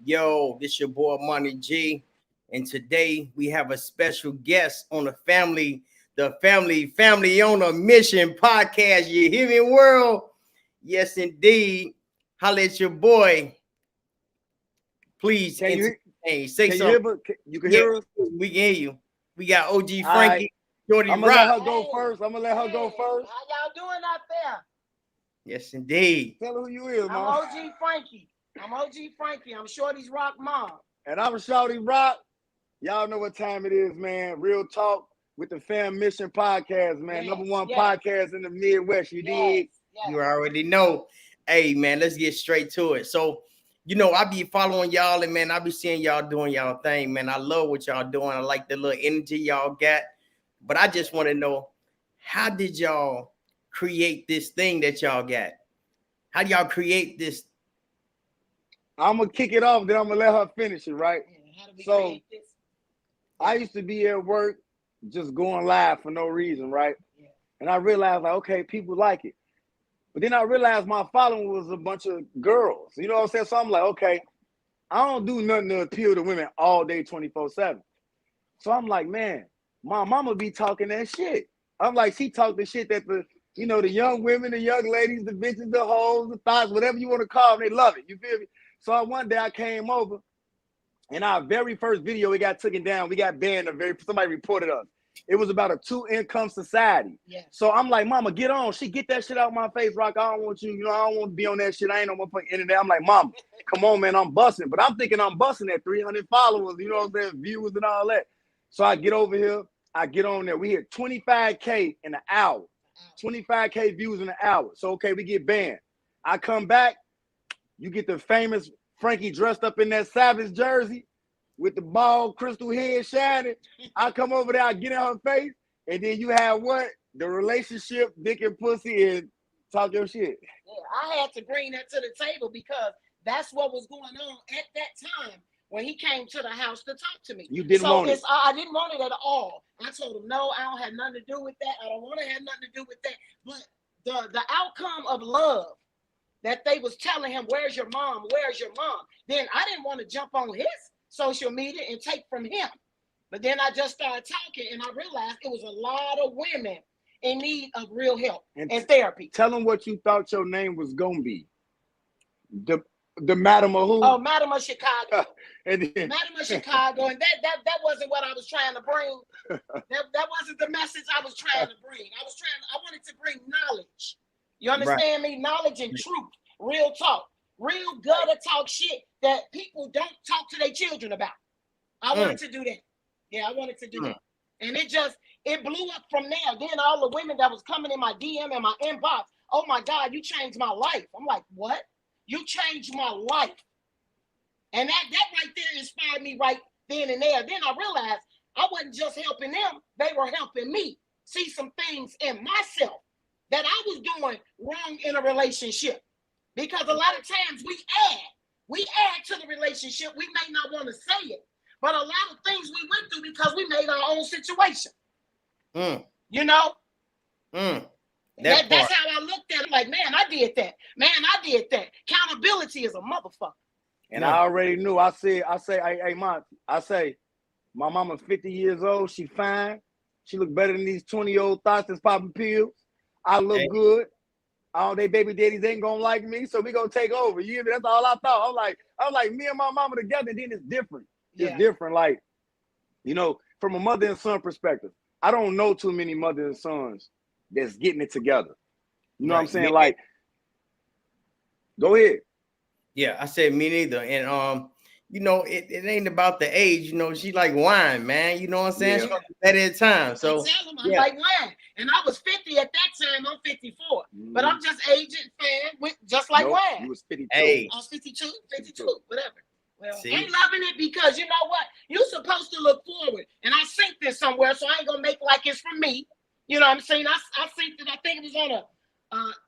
Yo, this your boy Money G, and today we have a special guest on the family on a mission podcast. You hear me, world? Yes, indeed. Holla at your boy. Please, say something. You can hear us? We can hear you. We got OG Frankie, ShawtyRoc. I'm gonna let her go first. How y'all doing out there? Yes, indeed. Tell her who you is, man. I'm OG Frankie. I'm Shorty's Rock mom. And I'm ShawtyRoc. Y'all know what time it is, man. Real talk with the Fammission podcast, man. Yes, Number one podcast in the Midwest. You dig? Yes. You already know. Hey, man, let's get straight to it. So, I be following y'all, and man, I be seeing y'all doing y'all thing, man. I love what y'all doing. I like the little energy y'all got. But I just want to know, how did y'all create this thing that y'all got? How do y'all create this? I'm gonna kick it off, then I'm gonna let her finish it, right? How do we So create this? I used to be at work just going live for no reason, right? Yeah. And I realized, like, okay, people like it. But then I realized my following was a bunch of girls. You know what I'm saying? So I'm like, okay, I don't do nothing to appeal to women all day 24/7. So I'm like, man, my mama be talking that shit. I'm like, she talk the shit that the young women, the young ladies, the bitches, the hoes, the thoughts, whatever you want to call them, they love it. You feel me? So one day I came over, and our very first video, it got taken down. We got banned. Somebody reported us. It was about a 2-income society. Yeah. So I'm like, mama, get on. She get that shit out of my face, Rock. I don't want you. I don't want to be on that shit. I ain't on my fucking internet. I'm like, mama, come on, man. I'm busting. But I'm thinking I'm busting at 300 followers, you know what I'm saying? Viewers and all that. So I get over here. I get on there. We hit 25K in an hour. 25K views in an hour. So, okay, we get banned. I come back. You get the famous Frankie dressed up in that Savage jersey with the bald crystal head shining. I come over there, I get in her face, and then you have what? The relationship, dick and pussy, and talk your shit. Yeah, I had to bring that to the table because that's what was going on at that time when he came to the house to talk to me. You didn't want it. I didn't want it at all. I told him, no, I don't have nothing to do with that. I don't want to have nothing to do with that. But the outcome of love that they was telling him, where's your mom? Where's your mom? Then I didn't want to jump on his social media and take from him. But then I just started talking, and I realized it was a lot of women in need of real help and therapy. Tell them what you thought your name was gonna be. The Madam of who? Oh, Madam of Chicago. Madam of Chicago, and that wasn't what I was trying to bring. That wasn't the message I was trying to bring. I wanted to bring knowledge. You understand me? Knowledge and truth, real talk, real gutter talk shit that people don't talk to their children about. I wanted to do that. Yeah, I wanted to do that. And it blew up from there. Then all the women that was coming in my DM and my inbox, oh my God, you changed my life. I'm like, what? You changed my life. And that right there inspired me right then and there. Then I realized I wasn't just helping them, they were helping me see some things in myself that I was doing wrong in a relationship. Because a lot of times we add to the relationship. We may not want to say it, but a lot of things we went through because we made our own situation. You know? That's how I looked at it. Like, man, I did that. Accountability is a motherfucker. And I already knew. I say, hey, Monty, my mama 50 years old. She fine. She look better than these 20-year-old thoughts that's popping pills. I look good. All they baby daddies ain't gonna like me, so we gonna take over. You hear me? That's all I thought. I'm like, me and my mama together, then it's different. It's different. Like, from a mother and son perspective, I don't know too many mothers and sons that's getting it together. You know what I'm saying? Like, go ahead. Yeah, I said me neither. And it ain't about the age, she like wine, man. You know what I'm saying? She at that time. So I'm like wine. And I was 50 at that time. I'm 54. But I'm just aging fan just like wine. You was 52. Hey. I was 52, whatever. Well, I'm loving it because you know what? You're supposed to look forward. And I synced this somewhere, so I ain't gonna make like it's from me. You know what I'm saying? I synced it. I think it was on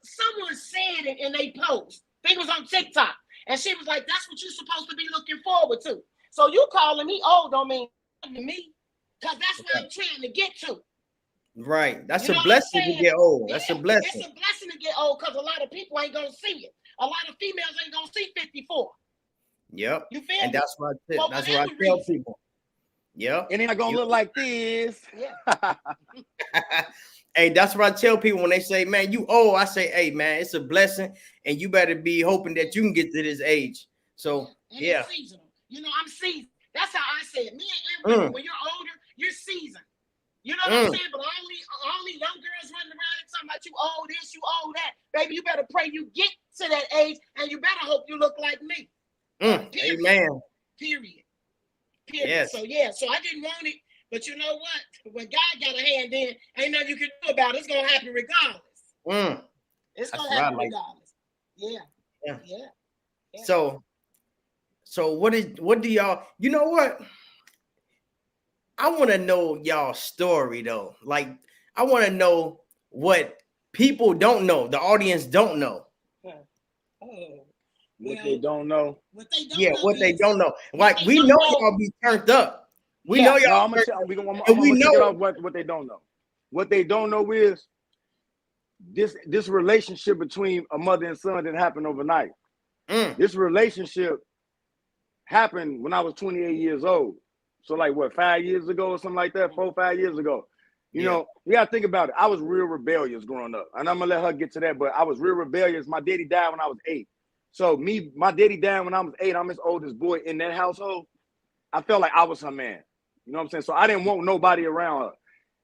someone said it in a post. I think it was on TikTok. And she was like, that's what you're supposed to be looking forward to. So you calling me old don't mean nothing to me, because that's what I'm trying to get to. Right. That's a blessing to get old. That's a blessing. It's a blessing to get old because a lot of people ain't going to see it. A lot of females ain't gonna see 54. Yep. You feel And me? that's what I tell reason. people. Yep. And ain't gonna look like this. Yeah. Hey, that's what I tell people when they say, man, you old. I say, hey, man, it's a blessing, and you better be hoping that you can get to this age. So, yeah. Seasonal. You know, I'm seasoned. That's how I say it. Me and Amber, when you're older, you're seasoned. You know what I'm saying? But only young girls running around and talking about you old this, you old that. Baby, you better pray you get to that age, and you better hope you look like me. Period. Amen. Period. Yes. So, yeah, so I didn't want it. But you know what? When God got a hand in, ain't nothing you can do about it. It's going to happen regardless. It's going to happen regardless. Yeah. So what do y'all, you know what? I want to know y'all's story though. Like, I want to know what people don't know, the audience don't know. What they don't know. What they don't know. Like, we know y'all be turned up. We know y'all. I'm gonna kick it off what they don't know. What they don't know is this relationship between a mother and son didn't happen overnight. This relationship happened when I was 28 years old. So like what, 5 years ago or something like that, 4 or 5 years ago. You know, you gotta think about it. I was real rebellious growing up. And I'm gonna let her get to that, but I was real rebellious. My daddy died when I was 8. So my daddy died when I was 8. I'm his oldest boy in that household. I felt like I was her man. You know what I'm saying? So I didn't want nobody around her.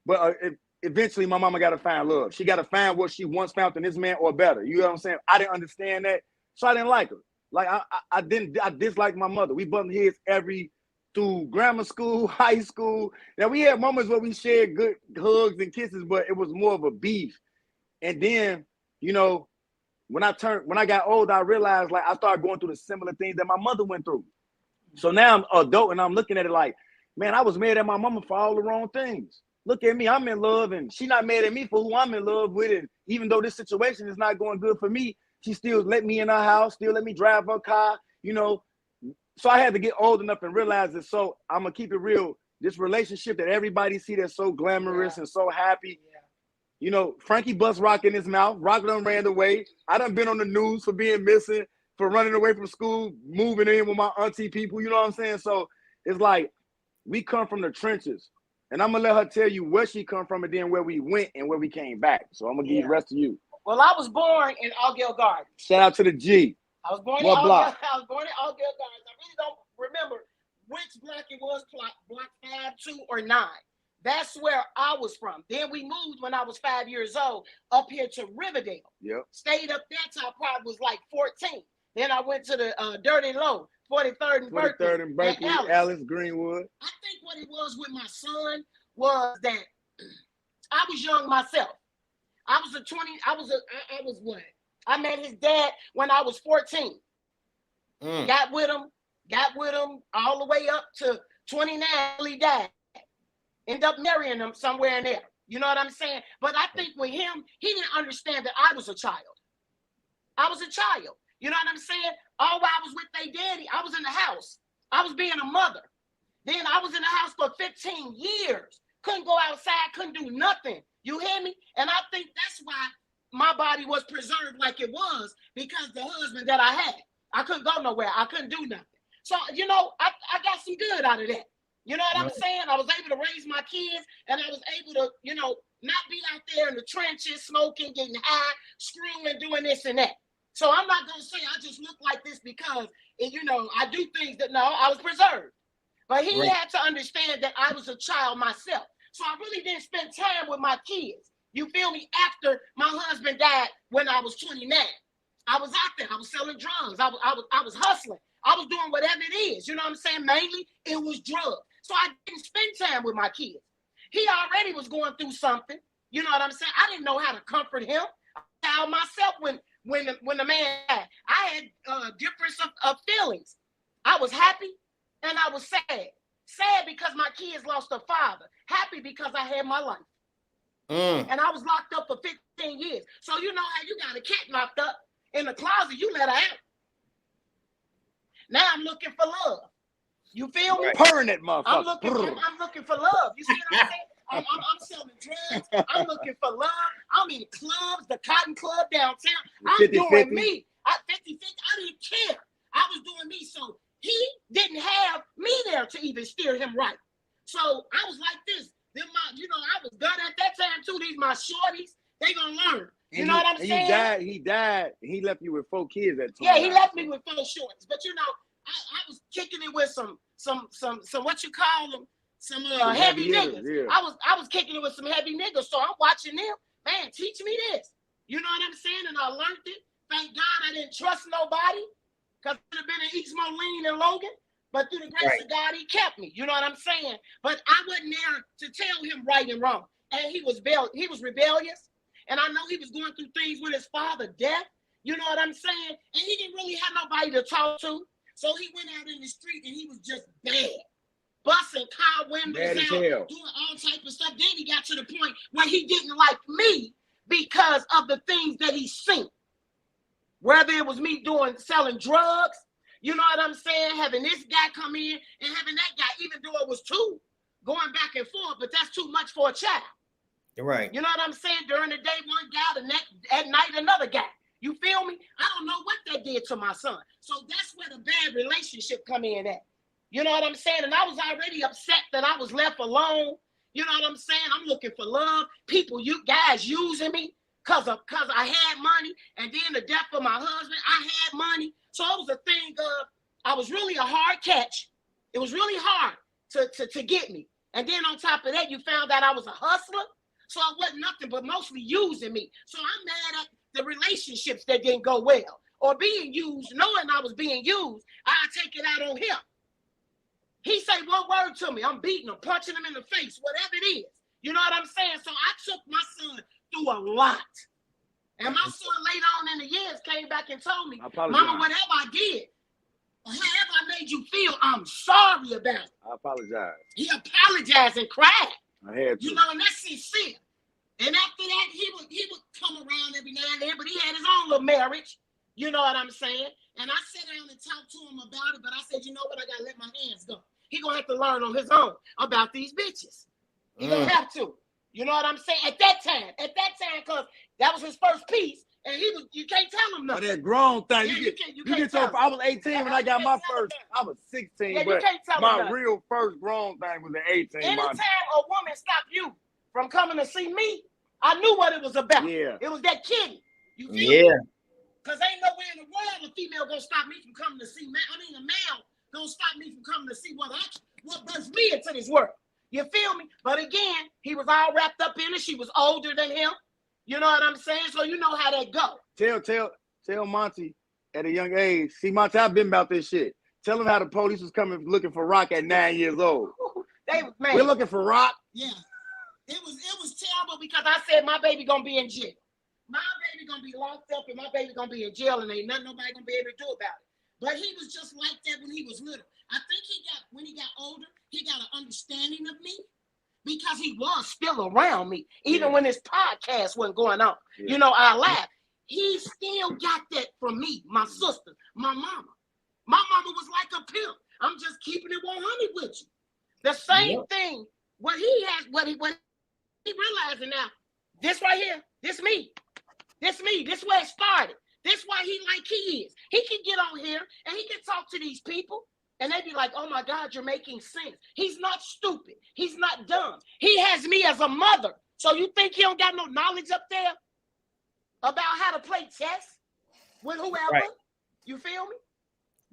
But eventually my mama got to find love. She got to find what she once found in this man or better. You know what I'm saying? I didn't understand that. So I didn't like her. Like I disliked my mother. We bumped heads through grammar school, high school. Now we had moments where we shared good hugs and kisses, but it was more of a beef. And then, you know, when I got older, I realized like I started going through the similar things that my mother went through. So now I'm an adult and I'm looking at it like, man, I was mad at my mama for all the wrong things. Look at me, I'm in love, and she not mad at me for who I'm in love with. And even though this situation is not going good for me, she still let me in her house, still let me drive her car, you know. So I had to get old enough and realize that. So I'm gonna keep it real. This relationship that everybody see that's so glamorous and so happy. You know, Frankie bust Rock in his mouth. Rock done ran away. I done been on the news for being missing, for running away from school, moving in with my auntie people. You know what I'm saying? So it's like, we come from the trenches, and I'm gonna let her tell you where she come from and then where we went and where we came back. So I'm gonna give you the rest of you. Well, I was born in Allgale Gardens. Shout out to the G. I was born in what block? I was born in Allgale Gardens. I really don't remember which block it was, block 5, 2, or 9. That's where I was from. Then we moved when I was 5 years old up here to Riverdale. Yep. Stayed up there till I probably was like 14. Then I went to the Dirty Low. 43rd and Berkeley, Alice Greenwood. I think what it was with my son was that I was young myself. I was what? I met his dad when I was 14. Got with him all the way up to 29. He died. Ended up marrying him somewhere in there. You know what I'm saying? But I think with him, he didn't understand that I was a child. You know what I'm saying? All while I was with their daddy, I was in the house. I was being a mother. Then I was in the house for 15 years. Couldn't go outside, couldn't do nothing. You hear me? And I think that's why my body was preserved like it was, because the husband that I had. I couldn't go nowhere. I couldn't do nothing. So, you know, I got some good out of that. You know what I'm saying? I was able to raise my kids, and I was able to, you know, not be out there in the trenches, smoking, getting high, screwing, doing this and that. So I'm not going to say I just look like this because, you know, I do things that, no, I was preserved. But he had to understand that I was a child myself. So I really didn't spend time with my kids. You feel me? After my husband died when I was 29. I was out there. I was selling drugs. I was hustling. I was doing whatever it is. You know what I'm saying? Mainly, it was drugs. So I didn't spend time with my kids. He already was going through something. You know what I'm saying? I didn't know how to comfort him. I found myself when the man died. I had difference of feelings. I was happy and I was sad. Sad because my kids lost a father. Happy because I had my life. And I was locked up for 15 years. So you know how you got a cat locked up in the closet, you let her out. Now I'm looking for love. You feel me? Purring that motherfucker. I'm looking for love. You see what I'm saying? I'm selling drugs. I'm looking for love. I'm in clubs, the Cotton Club downtown. I'm doing me. I 50-50. I didn't care. I was doing me. So he didn't have me there to even steer him right. So I was like this. Then I was done at that time too. These my shorties, they gonna learn. You know what I'm saying? He died. He left you with 4 kids at 20. Yeah, he left me with 4 shorties. But I was kicking it with some what you call them, some heavy niggas. Yeah. I was kicking it with some heavy niggas. So I'm watching them. Man, teach me this. You know what I'm saying? And I learned it. Thank God I didn't trust nobody, because it would have been in East Moline and Logan. But through the grace of God, he kept me. You know what I'm saying? But I wasn't there to tell him right and wrong. And he was rebellious. And I know he was going through things with his father, death. You know what I'm saying? And he didn't really have nobody to talk to. So he went out in the street and he was just bad. Busting car windows out, doing all type of stuff. Then he got to the point where he didn't like me because of the things that he seen. Whether it was me selling drugs, you know what I'm saying? Having this guy come in and having that guy, even though it was 2 going back and forth, but that's too much for a child. Right. You know what I'm saying? During the day, one guy, at night, another guy. You feel me? I don't know what that did to my son. So that's where the bad relationship come in at. You know what I'm saying? And I was already upset that I was left alone. You know what I'm saying? I'm looking for love. People, you guys using me because I had money. And then the death of my husband, I had money. So it was a thing of, I was really a hard catch. It was really hard to get me. And then on top of that, you found out I was a hustler. So I wasn't nothing but mostly using me. So I'm mad at the relationships that didn't go well. Or being used, knowing I was being used, I take it out on him. He say one word to me, I'm beating him, punching him in the face, whatever it is. You know what I'm saying? So I took my son through a lot. And my son later on in the years came back and told me, Mama, whatever I did, however I made you feel, I'm sorry about it. I apologize. He apologized and cried. I had to. You know, and that's sincere. And after that, he would come around every now and then, but he had his own little marriage. You know what I'm saying? And I sat down and talked to him about it, but I said, you know what? I got to let my hands go. He going to have to learn on his own about these bitches. He going to have to. You know what I'm saying? At that time, because that was his first piece, and you can't tell him nothing. That grown thing. Yeah, you get so, I was 18 when I got my first. I was 16, yeah, but my real first grown thing was at 18. Anytime a woman stopped you from coming to see me, I knew what it was about. Yeah. It was that kitty. You feel me? Because ain't no way in the world a female gonna stop me from coming to see a male gonna stop me from coming to see what brings me into this world. You feel me? But again, he was all wrapped up in it. She was older than him. You know what I'm saying? So you know how that go. Tell Monty at a young age. See, Monty, I've been about this shit. Tell him how the police was coming looking for Rock at 9 years old. We're looking for Rock. Yeah. It was terrible because I said my baby gonna be in jail. My baby gonna be locked up and my baby gonna be in jail and ain't nothing nobody gonna be able to do about it. But he was just like that when he was little. I think when he got older, he got an understanding of me because he was still around me, even when his podcast wasn't going on. Yeah. You know, I laugh. He still got that from me, my sister, my mama. My mama was like a pimp. I'm just keeping it 100 with you. The same thing. What he realizing now, this right here, this me. This where it started. This why he like he is. He can get on here and he can talk to these people and they be like, oh my God, you're making sense. He's not stupid. He's not dumb. He has me as a mother. So you think he don't got no knowledge up there about how to play chess with whoever? Right. You feel me?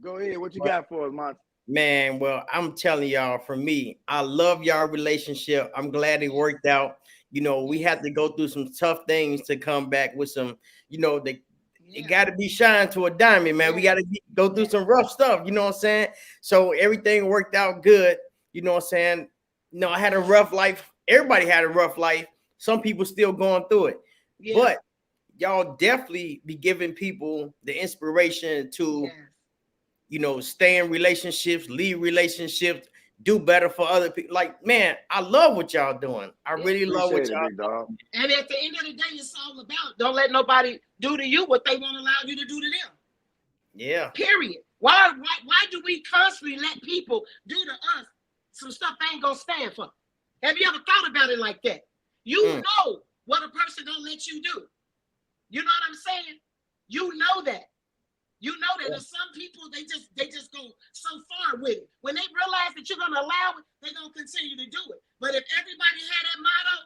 Go ahead. What you got for us, Monty? Man, well, I'm telling y'all, for me, I love y'all relationship. I'm glad it worked out. You know, we had to go through some tough things to come back with some, you know, it got to be shine to a diamond, man. We got to go through some rough stuff. You know what I'm saying? So everything worked out good. You know what I'm saying? No, I had a rough life. Everybody had a rough life. Some people still going through it. Yeah. But y'all definitely be giving people the inspiration to, you know, stay in relationships, leave relationships, do better for other people. Like, man, I love what y'all doing. I really love what y'all doing. And at the end of the day, it's all about don't let nobody do to you what they won't allow you to do to them. Yeah. Period. Why do we constantly let people do to us some stuff they ain't gonna stand for? Have you ever thought about it like that? You know what a person gonna let you do. You know what I'm saying? You know that. You know that there's some people they just go so far with it. When they realize that you're gonna allow it, they're gonna continue to do it. But if everybody had that motto,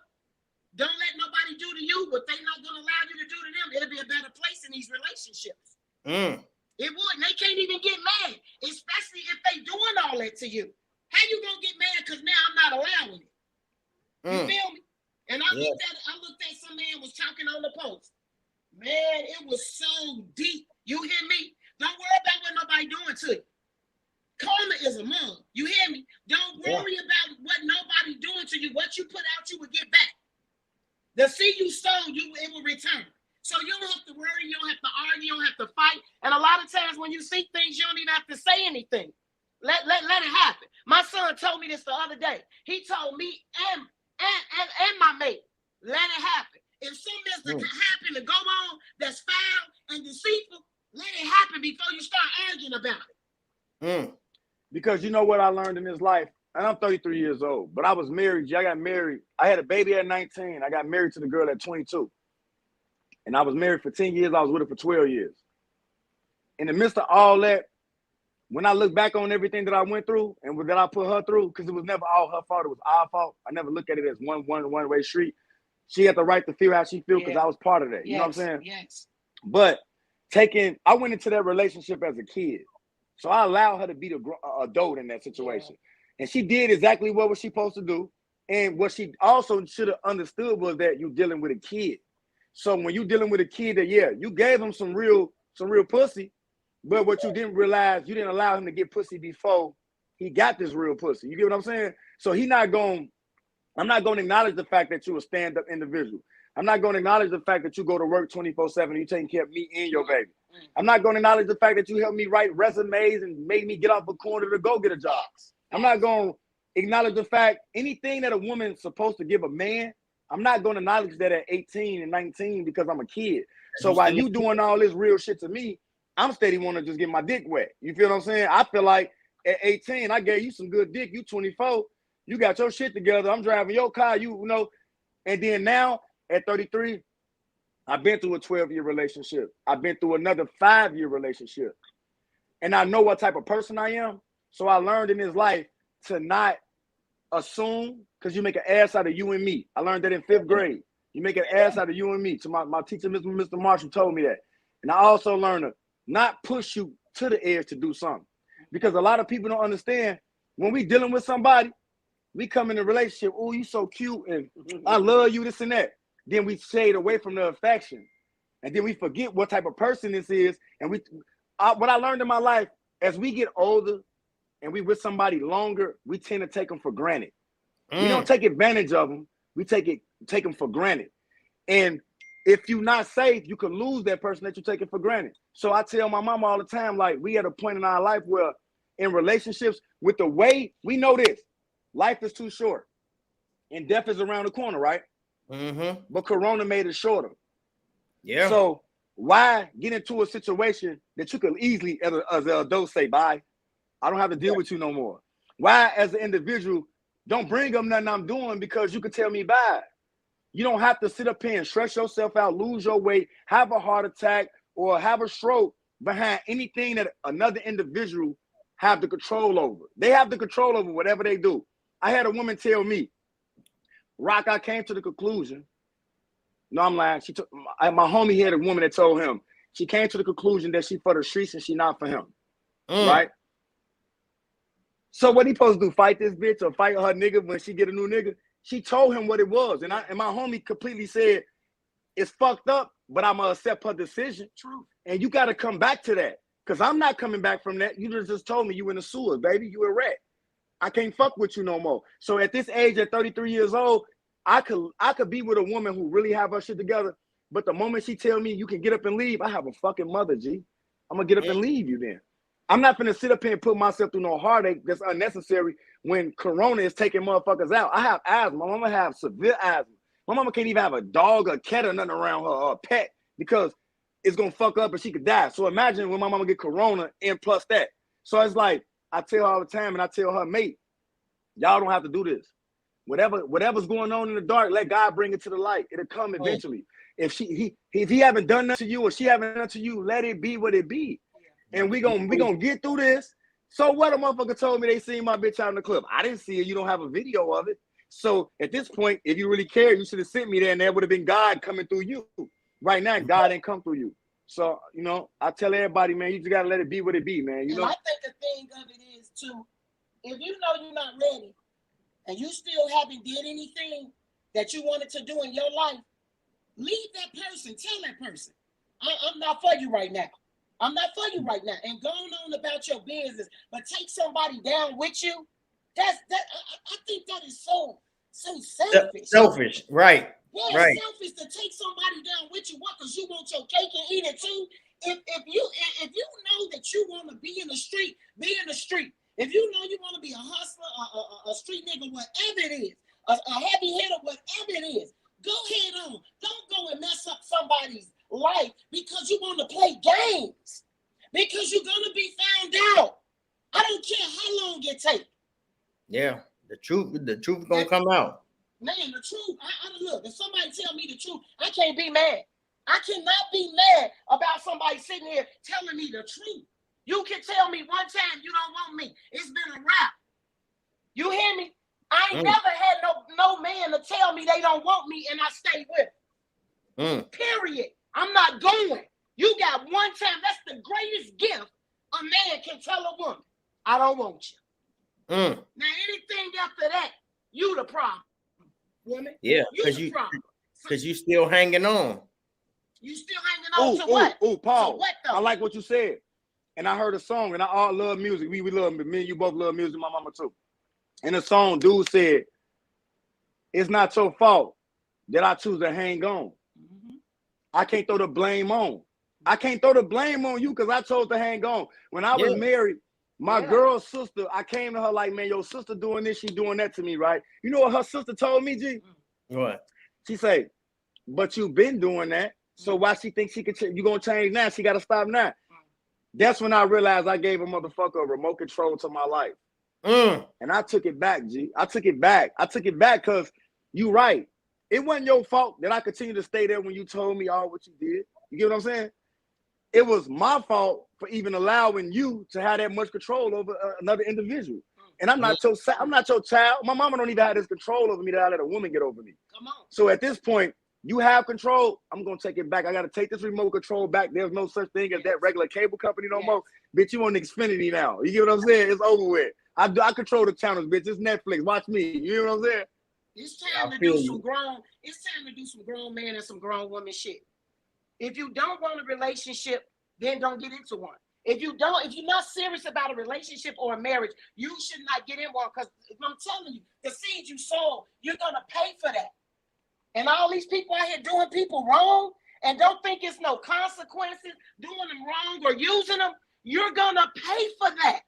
don't let nobody do to you what they're not gonna allow you to do to them, it'll be a better place in these relationships. It would. And they can't even get mad, especially if they doing all that to you. How you gonna get mad because now I'm not allowing it? You feel me? And I looked at some man was talking on the post. Man, it was so deep. You hear me? Don't worry about what nobody doing to you. Karma is a mug. You hear me? Don't worry about what nobody doing to you. What you put out, you will get back. The seed you sow, it will return. So you don't have to worry. You don't have to argue. You don't have to fight. And a lot of times when you see things, you don't even have to say anything. Let it happen. My son told me this the other day. He told me and my mate, let it happen. If something that's happen to go on that's foul and deceitful, let it happen before you start arguing about it. Because you know what I learned in this life, and I'm 33 years old, but I was married. I got married. I had a baby at 19. I got married to the girl at 22. And I was married for 10 years. I was with her for 12 years. In the midst of all that, when I look back on everything that I went through and that I put her through, because it was never all her fault, it was our fault. I never look at it as one-way street. She had the right to feel how she feel because I was part of that. You know what I'm saying? Yes. But I went into that relationship as a kid. So I allowed her to be the adult in that situation. And she did exactly what was she supposed to do. And what she also should have understood was that you're dealing with a kid. So when you're dealing with a kid that, you gave him some real pussy, but what you didn't realize, you didn't allow him to get pussy before he got this real pussy. You get what I'm saying? So I'm not going to acknowledge the fact that you're a stand-up individual. I'm not going to acknowledge the fact that you go to work 24/7 and you're taking care of me and your baby. I'm not going to acknowledge the fact that you helped me write resumes and made me get off a corner to go get a job. I'm not going to acknowledge the fact anything that a woman's supposed to give a man, I'm not going to acknowledge that at 18 and 19 because I'm a kid. So while you doing all this real shit to me, I'm steady want to just get my dick wet. You feel what I'm saying? I feel like at 18, I gave you some good dick. You 24, you got your shit together. I'm driving your car, you know. And then now at 33, I've been through a 12-year relationship. I've been through another 5-year relationship. And I know what type of person I am. So I learned in this life to not assume, because you make an ass out of you and me. I learned that in 5th grade. You make an ass out of you and me. So my teacher, Mr. Marshall, told me that. And I also learned to not push you to the edge to do something. Because a lot of people don't understand, when we dealing with somebody, we come in a relationship, oh, you so cute, and I love you, this and that. Then we shade away from the affection. And then we forget what type of person this is. And what I learned in my life, as we get older and we with somebody longer, we tend to take them for granted. We don't take advantage of them. We take them for granted. And if you're not safe, you could lose that person that you're taking for granted. So I tell my mama all the time, like, we at a point in our life where in relationships, with the way we know this, life is too short and death is around the corner, right? But Corona made it shorter. Yeah. So why get into a situation that you could easily, as an adult, say, bye, I don't have to deal with you no more? Why, as an individual, don't bring up nothing I'm doing because you could tell me bye? You don't have to sit up here and stress yourself out, lose your weight, have a heart attack, or have a stroke behind anything that another individual have the control over. They have the control over whatever they do. I had a woman tell me, Rock, I came to the conclusion. No, I'm lying. My homie had a woman that told him, she came to the conclusion that she for the streets and she not for him. Right? So what he supposed to do, fight this bitch or fight her nigga when she get a new nigga? She told him what it was. And my homie completely said, it's fucked up, but I'm going to accept her decision. True. And you got to come back to that. Because I'm not coming back from that. You just told me you in the sewer, baby. You a rat. I can't fuck with you no more. So at this age, at 33 years old, I could be with a woman who really have her shit together. But the moment she tell me you can get up and leave, I have a fucking mother, G. I'm going to get up and leave you then. I'm not going to sit up here and put myself through no heartache that's unnecessary when Corona is taking motherfuckers out. I have asthma. My mama have severe asthma. My mama can't even have a dog, a cat, or nothing around her, or a pet, because it's going to fuck up and she could die. So imagine when my mama get Corona and plus that. So it's like, I tell her all the time, and I tell her, mate, y'all don't have to do this. Whatever's going on in the dark, let God bring it to the light. It'll come eventually. If he haven't done nothing to you or she haven't done nothing to you, let it be what it be. and we gonna get through this. So what a motherfucker told me they seen my bitch out in the club. I didn't see it. You don't have a video of it. So at this point, if you really care, you should have sent me there, and there would have been God coming through you. Right now, God ain't come through you. So, you know, I tell everybody, man, you just gotta let it be what it be, man. You know, I think the thing of it is too, if you know you're not ready and you still haven't did anything that you wanted to do in your life, leave that person. Tell that person, I'm not for you right now. I'm not for you right now. And go on about your business, but take somebody down with you. I think that is so selfish. Selfish, right? Yeah, right. Selfish to take somebody down with you. What? Because you want your cake and eat it too. If you know that you want to be in the street, be in the street. If you know you want to be a hustler, a street nigga, whatever it is, a heavy hitter, whatever it is, go head on. Don't go and mess up somebody's life because you want to play games. Because you're gonna be found out. I don't care how long it takes. Yeah, the truth gonna come out. Man, the truth. I look. If somebody tell me the truth, I can't be mad. I cannot be mad about somebody sitting here telling me the truth. You can tell me one time you don't want me. It's been a wrap. You hear me? I ain't never had no man to tell me they don't want me and I stay with them. Period. I'm not going. You got one time. That's the greatest gift a man can tell a woman. I don't want you. Now anything after that, you the problem. Woman. Yeah, because you still hanging on. You still hanging on to what? Oh, Paul. So what though? I like what you said. And I heard a song, and I all love music. We love, me and you both love music, my mama too. And the song, dude said, it's not your fault that I choose to hang on. I can't throw the blame on. I can't throw the blame on you because I chose to hang on. When I was married, my girl's sister, I came to her like, man, your sister doing this, she doing that to me, right? You know what her sister told me, G? What? She said, but you've been doing that. So why she thinks she could you gonna change now? She gotta stop now. That's when I realized I gave a motherfucker a remote control to my life. And I took it back, G. I took it back because you right. It wasn't your fault that I continued to stay there when you told me all what you did. You get what I'm saying? It was my fault for even allowing you to have that much control over another individual. And I'm not your child. My mama don't even have this control over me that I let a woman get over me. Come on. So at this point, you have control. I'm gonna take it back. I gotta take this remote control back. There's no such thing as that regular cable company no more. Bitch, you on Xfinity now. You get what I'm saying? It's over with. I control the channels, bitch. It's Netflix. Watch me. You know what I'm saying? It's time to do some grown. It's time to do some grown man and some grown woman shit. If you don't want a relationship, then don't get into one. If you're not serious about a relationship or a marriage, you should not get in one. Because I'm telling you, the seeds you sow, you're gonna pay for that. And all these people out here doing people wrong and don't think it's no consequences, doing them wrong or using them, you're gonna pay for that.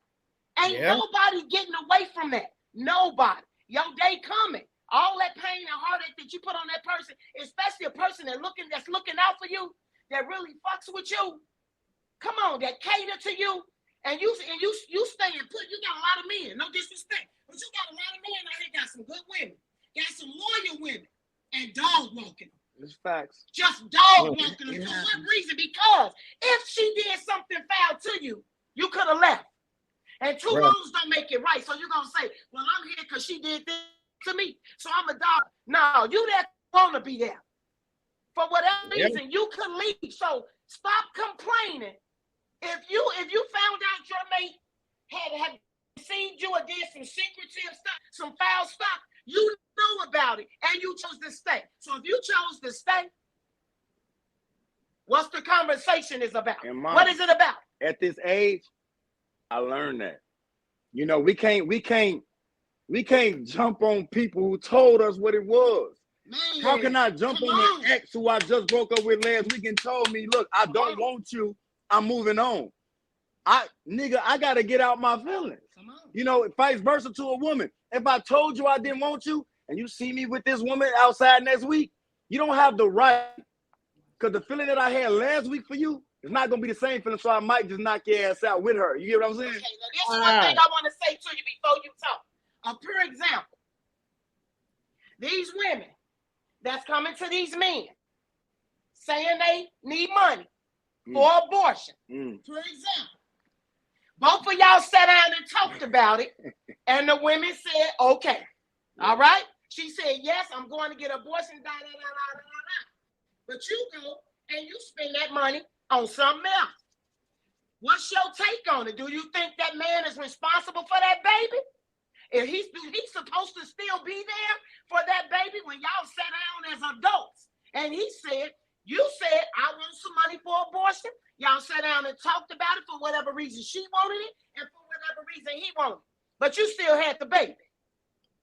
Ain't nobody getting away from that. Nobody. Your day coming. All that pain and heartache that you put on that person, especially a person that's looking out for you, that really fucks with you. Come on, that cater to you, and you staying put. You got a lot of men, no disrespect, but you got a lot of men out here. Got some good women, got some loyal women, and dog walking. It's facts. Just dog walking them. For what reason? Because if she did something foul to you, you could have left. And two wrongs don't make it right. So you're gonna say, "Well, I'm here because she did this to me, so I'm a dog." No, you that wanna be there. For whatever reason, you could leave. So stop complaining. If you found out your mate had deceived you or did some secretive stuff, some foul stuff, you know about it and you chose to stay. So if you chose to stay, what's the conversation is about? What is it about? At this age, I learned that. You know, we can't jump on people who told us what it was. Man, how can I jump on an ex who I just broke up with last week and told me, look, I don't want you, I'm moving on. I gotta get out my feelings. You know, vice versa to a woman. If I told you I didn't want you and you see me with this woman outside next week, you don't have the right. Because the feeling that I had last week for you is not gonna be the same feeling, so I might just knock your ass out with her. You get what I'm saying? Okay, now this is one thing I want to say to you before you talk. A pure example. These women that's coming to these men saying they need money for abortion. For example, Both of y'all sat down and talked about it, and the women said, okay. All right? She said, yes, I'm going to get an abortion, da, da, da, da, da, da. But you go and you spend that money on something else. What's your take on it? Do you think that man is responsible for that baby? If he's supposed to still be there for that baby when y'all sat down as adults? And he said, you said, I want some money for abortion. Y'all sat down and talked about it for whatever reason she wanted it and for whatever reason he wanted it. But you still had the baby.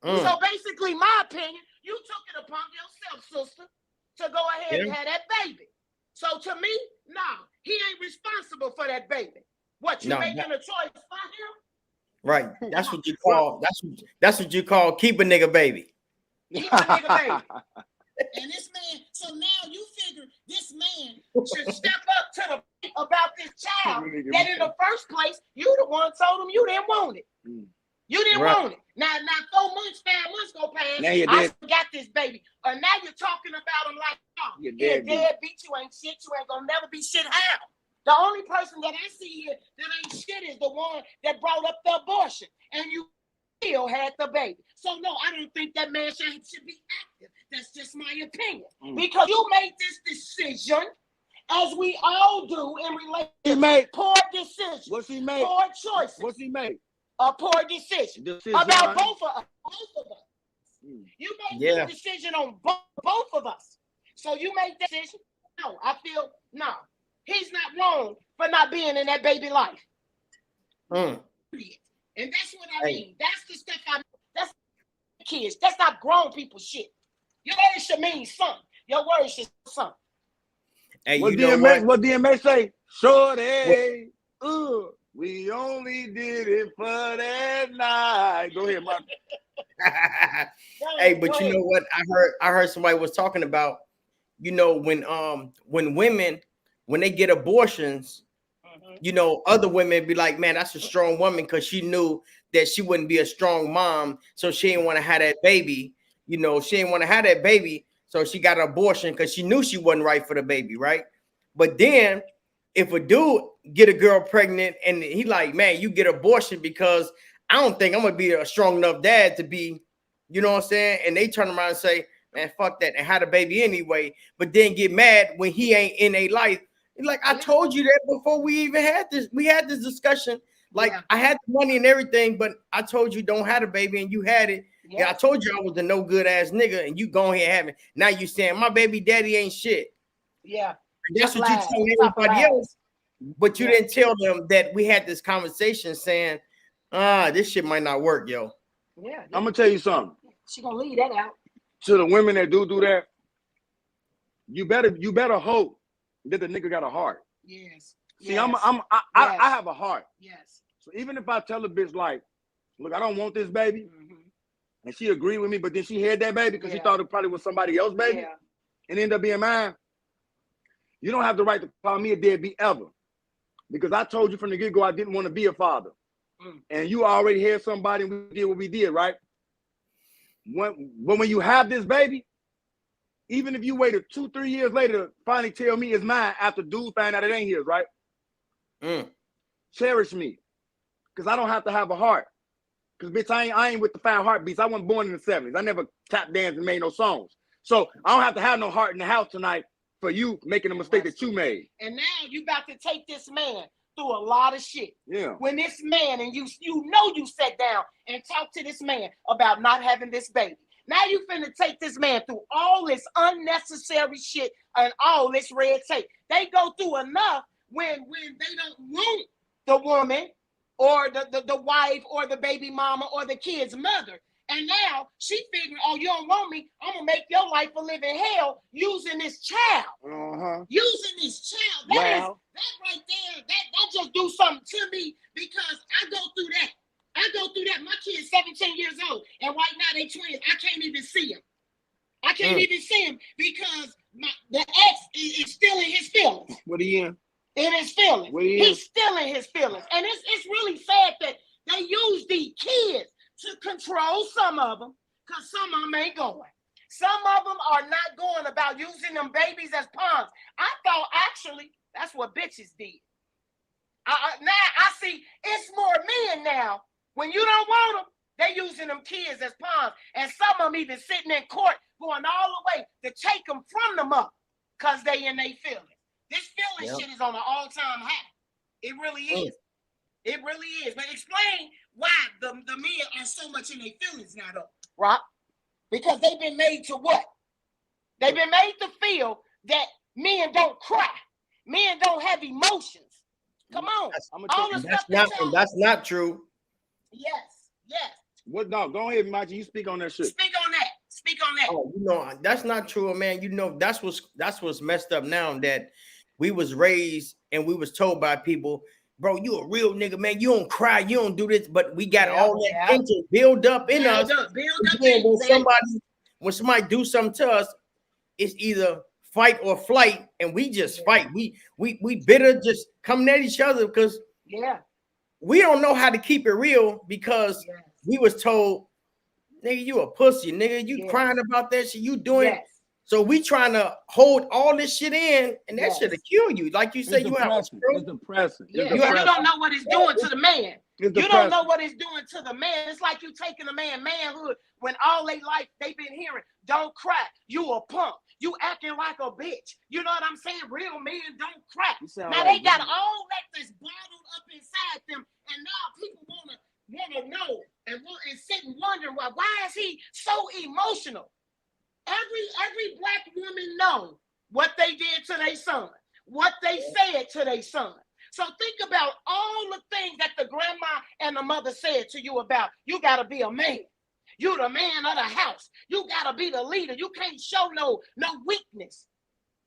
So basically, my opinion, you took it upon yourself, sister, to go ahead and have that baby. So to me, no, he ain't responsible for that baby. What, you making a choice for him? Right. That's what you call that's what you call keep a nigga baby. Keep a nigga baby. And this man, so now you figure this man should step up to the about this child that in the first place, you the one told him you didn't want it. You didn't want it. Now 4 months, 5 months go past. Now you're I dead. got this baby. And now you're talking about him like, oh, You're dead beat. You ain't shit. You ain't gonna never be shit. How? The only person that I see here that ain't shit is the one that brought up the abortion. And you still had the baby. So no, I don't think that man should be active. That's just my opinion. Because you made this decision, as we all do in relation. He made poor decisions. What's he made? Poor choices. What's he made? A poor decision about both of us. You made this decision on both of us. So you made that decision. No, I feel no. He's not wrong for not being in that baby life. And that's what I mean. That's the stuff that's kids. That's not grown people shit. Your word should mean something. Your word should something. Hey, what DMA say? Shorty. We only did it for that night. Go ahead, Mark. Hey, but you know what? I heard somebody was talking about, you know, when women, when they get abortions, you know, other women be like, man, that's a strong woman because she knew that she wouldn't be a strong mom, so she didn't want to have that baby. You know, she didn't want to have that baby, so she got an abortion because she knew she wasn't right for the baby, right? But then if a dude get a girl pregnant and he like, man, you get abortion because I don't think I'm gonna be a strong enough dad to be, you know what I'm saying? And they turn around and say, man, fuck that, and had a baby anyway, but then get mad when he ain't in a life. Like, I told you that before we even had this. We had this discussion. Like, I had the money and everything, but I told you don't have a baby and you had it. Yeah, I told you I was a no good ass nigga and you go ahead and have it. Now you saying my baby daddy ain't shit. Yeah. And that's what you told everybody else. But you didn't tell them that we had this conversation saying, this shit might not work, yo. Yeah. I'm gonna tell you something. She gonna leave that out. To the women that do that, you better hope that the nigga got a heart. Yes. See, I have a heart. Yes. So even if I tell a bitch like, look, I don't want this baby, and she agreed with me, but then she had that baby because she thought it probably was somebody else's baby, and ended up being mine. You don't have the right to call me a deadbeat ever, because I told you from the get-go I didn't want to be a father, and you already had somebody and we did what we did, right? But when you have this baby, even if you waited 2-3 years later to finally tell me it's mine after dude found out it ain't his, right? Cherish me, because I don't have to have a heart. Because, bitch, I ain't with the 5 heartbeats. I wasn't born in the 70s. I never tap danced and made no songs. So I don't have to have no heart in the house tonight for you making a mistake that you made. And now you about to take this man through a lot of shit. Yeah. When this man, and you know you sat down and talked to this man about not having this baby. Now you finna take this man through all this unnecessary shit and all this red tape. They go through enough when they don't want the woman or the wife or the baby mama or the kid's mother. And now she figuring, oh, you don't want me, I'm gonna make your life a living hell using this child. Using this child. That right there, that just do something to me, because I go through that. My kid's 17 years old, and right now they twins. I can't even see him. I can't even see him because the ex is still in his feelings. What are you in? In his feelings. He's still in his feelings. And it's really sad that they use these kids to control some of them, because some of them ain't going. Some of them are not going about using them babies as pawns. I thought actually that's what bitches did. Now I see it's more men now. When you don't want them, they using them kids as pawns, and some of them even sitting in court going all the way to take them from them up because they in their feelings. This feeling shit is on an all-time high. It really is. It really is. But explain why the men are so much in their feelings now, though, Rock. Because they've been made to what? They've been made to feel that men don't cry. Men don't have emotions. Come on. That's not true. Yes. What? No, go ahead, Machi. You speak on that shit. Speak on that. Oh, that's not true, man. That's what's messed up now, that we was raised and we was told by people, bro, you a real nigga, man. You don't cry, you don't do this, but we got all that tension build up in us. When somebody do something to us, it's either fight or flight, and we just fight. We bitter, just coming at each other because we don't know how to keep it real because we was told, nigga, you a pussy, nigga. You crying about that shit, you doing it. So we trying to hold all this shit in, and that shit'll kill you. Like you said, you have it's depressing. You don't know what it's doing to the man. You don't know what it's doing to the man. It's like you taking a manhood when all they life they've been hearing, don't cry, you a punk, you acting like a bitch. You know what I'm saying? Real men don't cry. Now they got all that that's bottled up inside them, and now people wanna know and sit and wonder why is he so emotional? Every black woman know what they did to their son, what they said to their son. So think about all the things that the grandma and the mother said to you about, you got to be a man. You the man of the house. You got to be the leader. You can't show no weakness.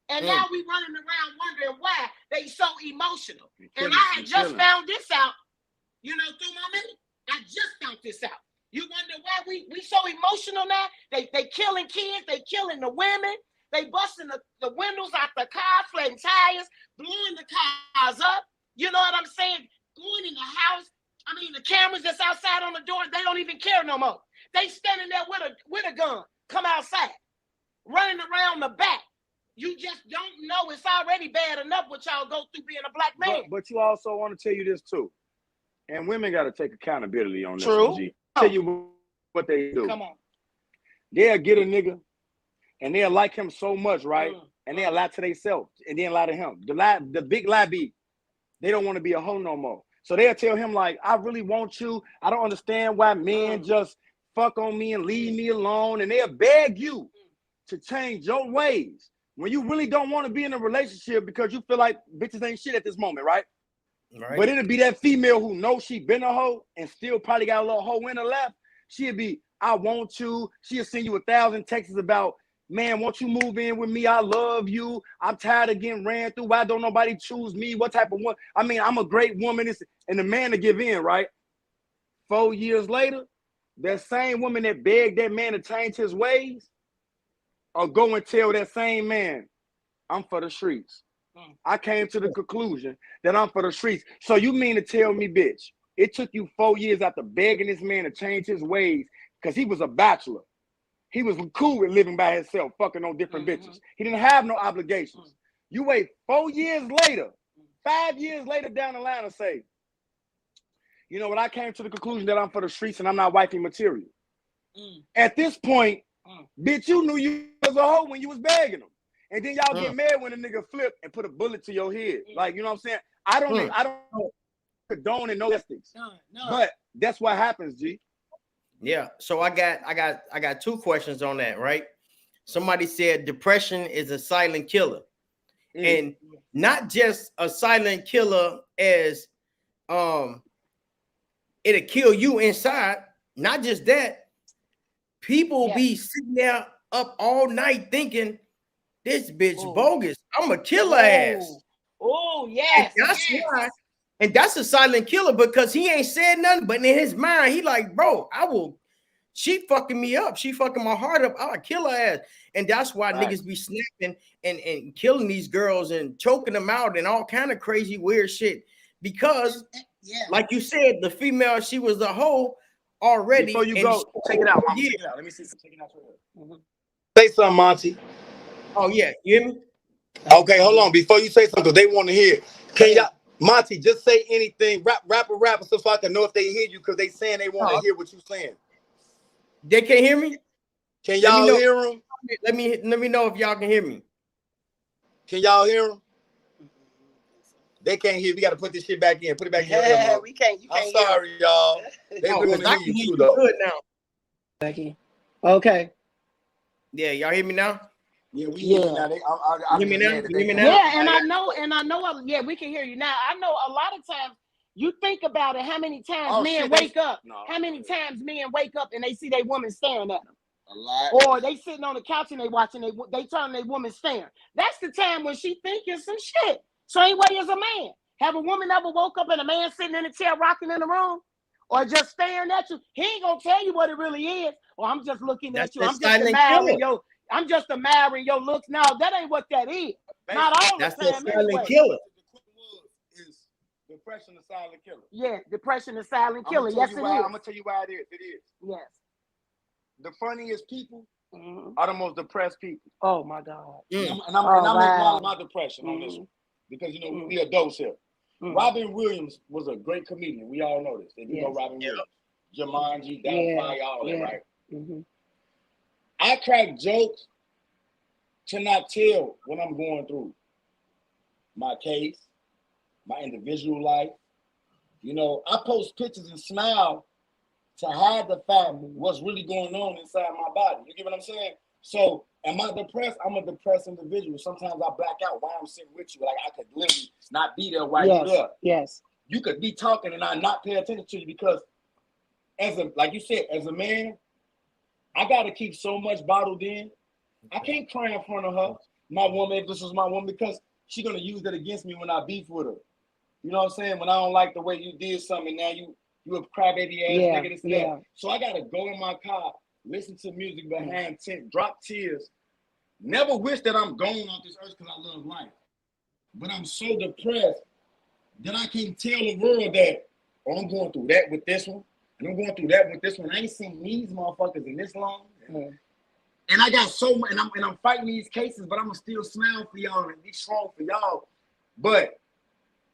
And now we running around wondering why they so emotional. And I had just found this out, through my minute. I just found this out. You wonder why we so emotional now? They killing kids. They killing the women. They busting the windows out the car, flattening tires, blowing the cars up. You know what I'm saying? Going in the house. I mean, the cameras that's outside on the door, they don't even care no more. They standing there with a gun. Come outside. Running around the back. You just don't know. It's already bad enough what y'all go through being a black man. But you also want to tell you this too. And women got to take accountability on this. True. G. Tell you what they do. Come on. They'll get a nigga and they'll like him so much, right? And they'll lie to themselves and then lie to him. The big lie be, they don't want to be a hoe no more. So they'll tell him like, I really want you. I don't understand why men just fuck on me and leave me alone. And they'll beg you to change your ways when you really don't want to be in a relationship because you feel like bitches ain't shit at this moment, right? But it'll be that female who knows she been a hoe and still probably got a little hoe in her left. She'll be, I want you. She'll send you 1,000 texts about, man, won't you move in with me? I love you. I'm tired of getting ran through. Why don't nobody choose me? What type of one? I mean, I'm a great woman. And the man to give in, right? 4 years later, that same woman that begged that man to change his ways or go and tell that same man, I'm for the streets. I came to the conclusion that I'm for the streets. So you mean to tell me, bitch, it took you 4 years after begging this man to change his ways because he was a bachelor. He was cool with living by himself, fucking on different bitches. He didn't have no obligations. You wait 4 years later, 5 years later down the line and say, you know what, I came to the conclusion that I'm for the streets and I'm not wifey material. At this point, bitch, you knew you was a hoe when you was begging him. And then y'all get mad when a nigga flip and put a bullet to your head. Like, you know what I'm saying? I don't condone and no ethics. But that's what happens, G. Yeah. So I got two questions on that, right? Somebody said depression is a silent killer. And not just a silent killer as it'll kill you inside. Not just that. People be sitting there up all night thinking, this bitch bogus. I'm a killer ass. Oh, yes. And that's why. And that's a silent killer because he ain't said nothing, but in his mind, he like, bro, she fucking me up. She fucking my heart up. I'll kill her ass. And that's why niggas be snapping and killing these girls and choking them out and all kind of crazy weird shit. Because, like you said, the female, she was a hoe already. Before you go, check it out, Mama. Check it out. Let me see some. Check it out. Say something, Monty. Oh, yeah. You hear me? Okay, hold on. Before you say something, they want to hear. Can Monty, just say anything. Rapper, so I can know if they hear you because they saying they want to hear what you saying. They can't hear me? Can y'all hear them? Let me know if y'all can hear me. Can y'all hear them? They can't hear. We got to put this shit back in. Put it back in. Yeah, we can't. You can't. I'm sorry, y'all. They want to hear you though. Good now. Back in. Okay. Yeah, y'all hear me now? Yeah, we hear you now. Hear me now? You hear me now? Yeah, and I know. Yeah, we can hear you now. I know a lot of times you think about it. How many times men wake up? How many times men wake up and they see their woman staring at them? A lot. Or they sitting on the couch and they watching they turn their woman staring. That's the time when she thinking some shit. Same way as a man. Have a woman ever woke up and a man sitting in a chair rocking in the room? Or just staring at you? He ain't gonna tell you what it really is. Or I'm just looking at you. I'm just admiring your looks. No, that ain't what that is. Not all the time. That's the silent anyway. killer. Is depression a silent killer? Yeah, depression is silent killer. Yes, it is. I'm gonna tell you why it is. It is. Yes. The funniest people are the most depressed people. Oh my God. And I make my depression on this one because we adults here. Robin Williams was a great comedian. We all know this. If you know Robin Williams, Jumanji, Downfire, all that, right? I crack jokes to not tell what I'm going through. My case, my individual life. I post pictures and smile to hide the fact what's really going on inside my body. You get what I'm saying? So, am I depressed? I'm a depressed individual. Sometimes I black out while I'm sitting with you. Like, I could literally not be there while you're there. Yes. You could be talking and I not pay attention to you because, like you said, as a man, I got to keep so much bottled in. I can't cry in front of her, my woman, if this was my woman, because she's going to use that against me when I beef with her. You know what I'm saying? When I don't like the way you did something, now you a crybaby ass nigga, this and that. So I gotta go in my car, listen to music behind tent, drop tears. Never wish that I'm gone off this earth because I love life. But I'm so depressed that I can't tell the world that, I'm going through that with this one, and I'm going through that with this one. I ain't seen these motherfuckers in this long. And I got so much, and I'm fighting these cases, but I'm gonna still smile for y'all and be strong for y'all. But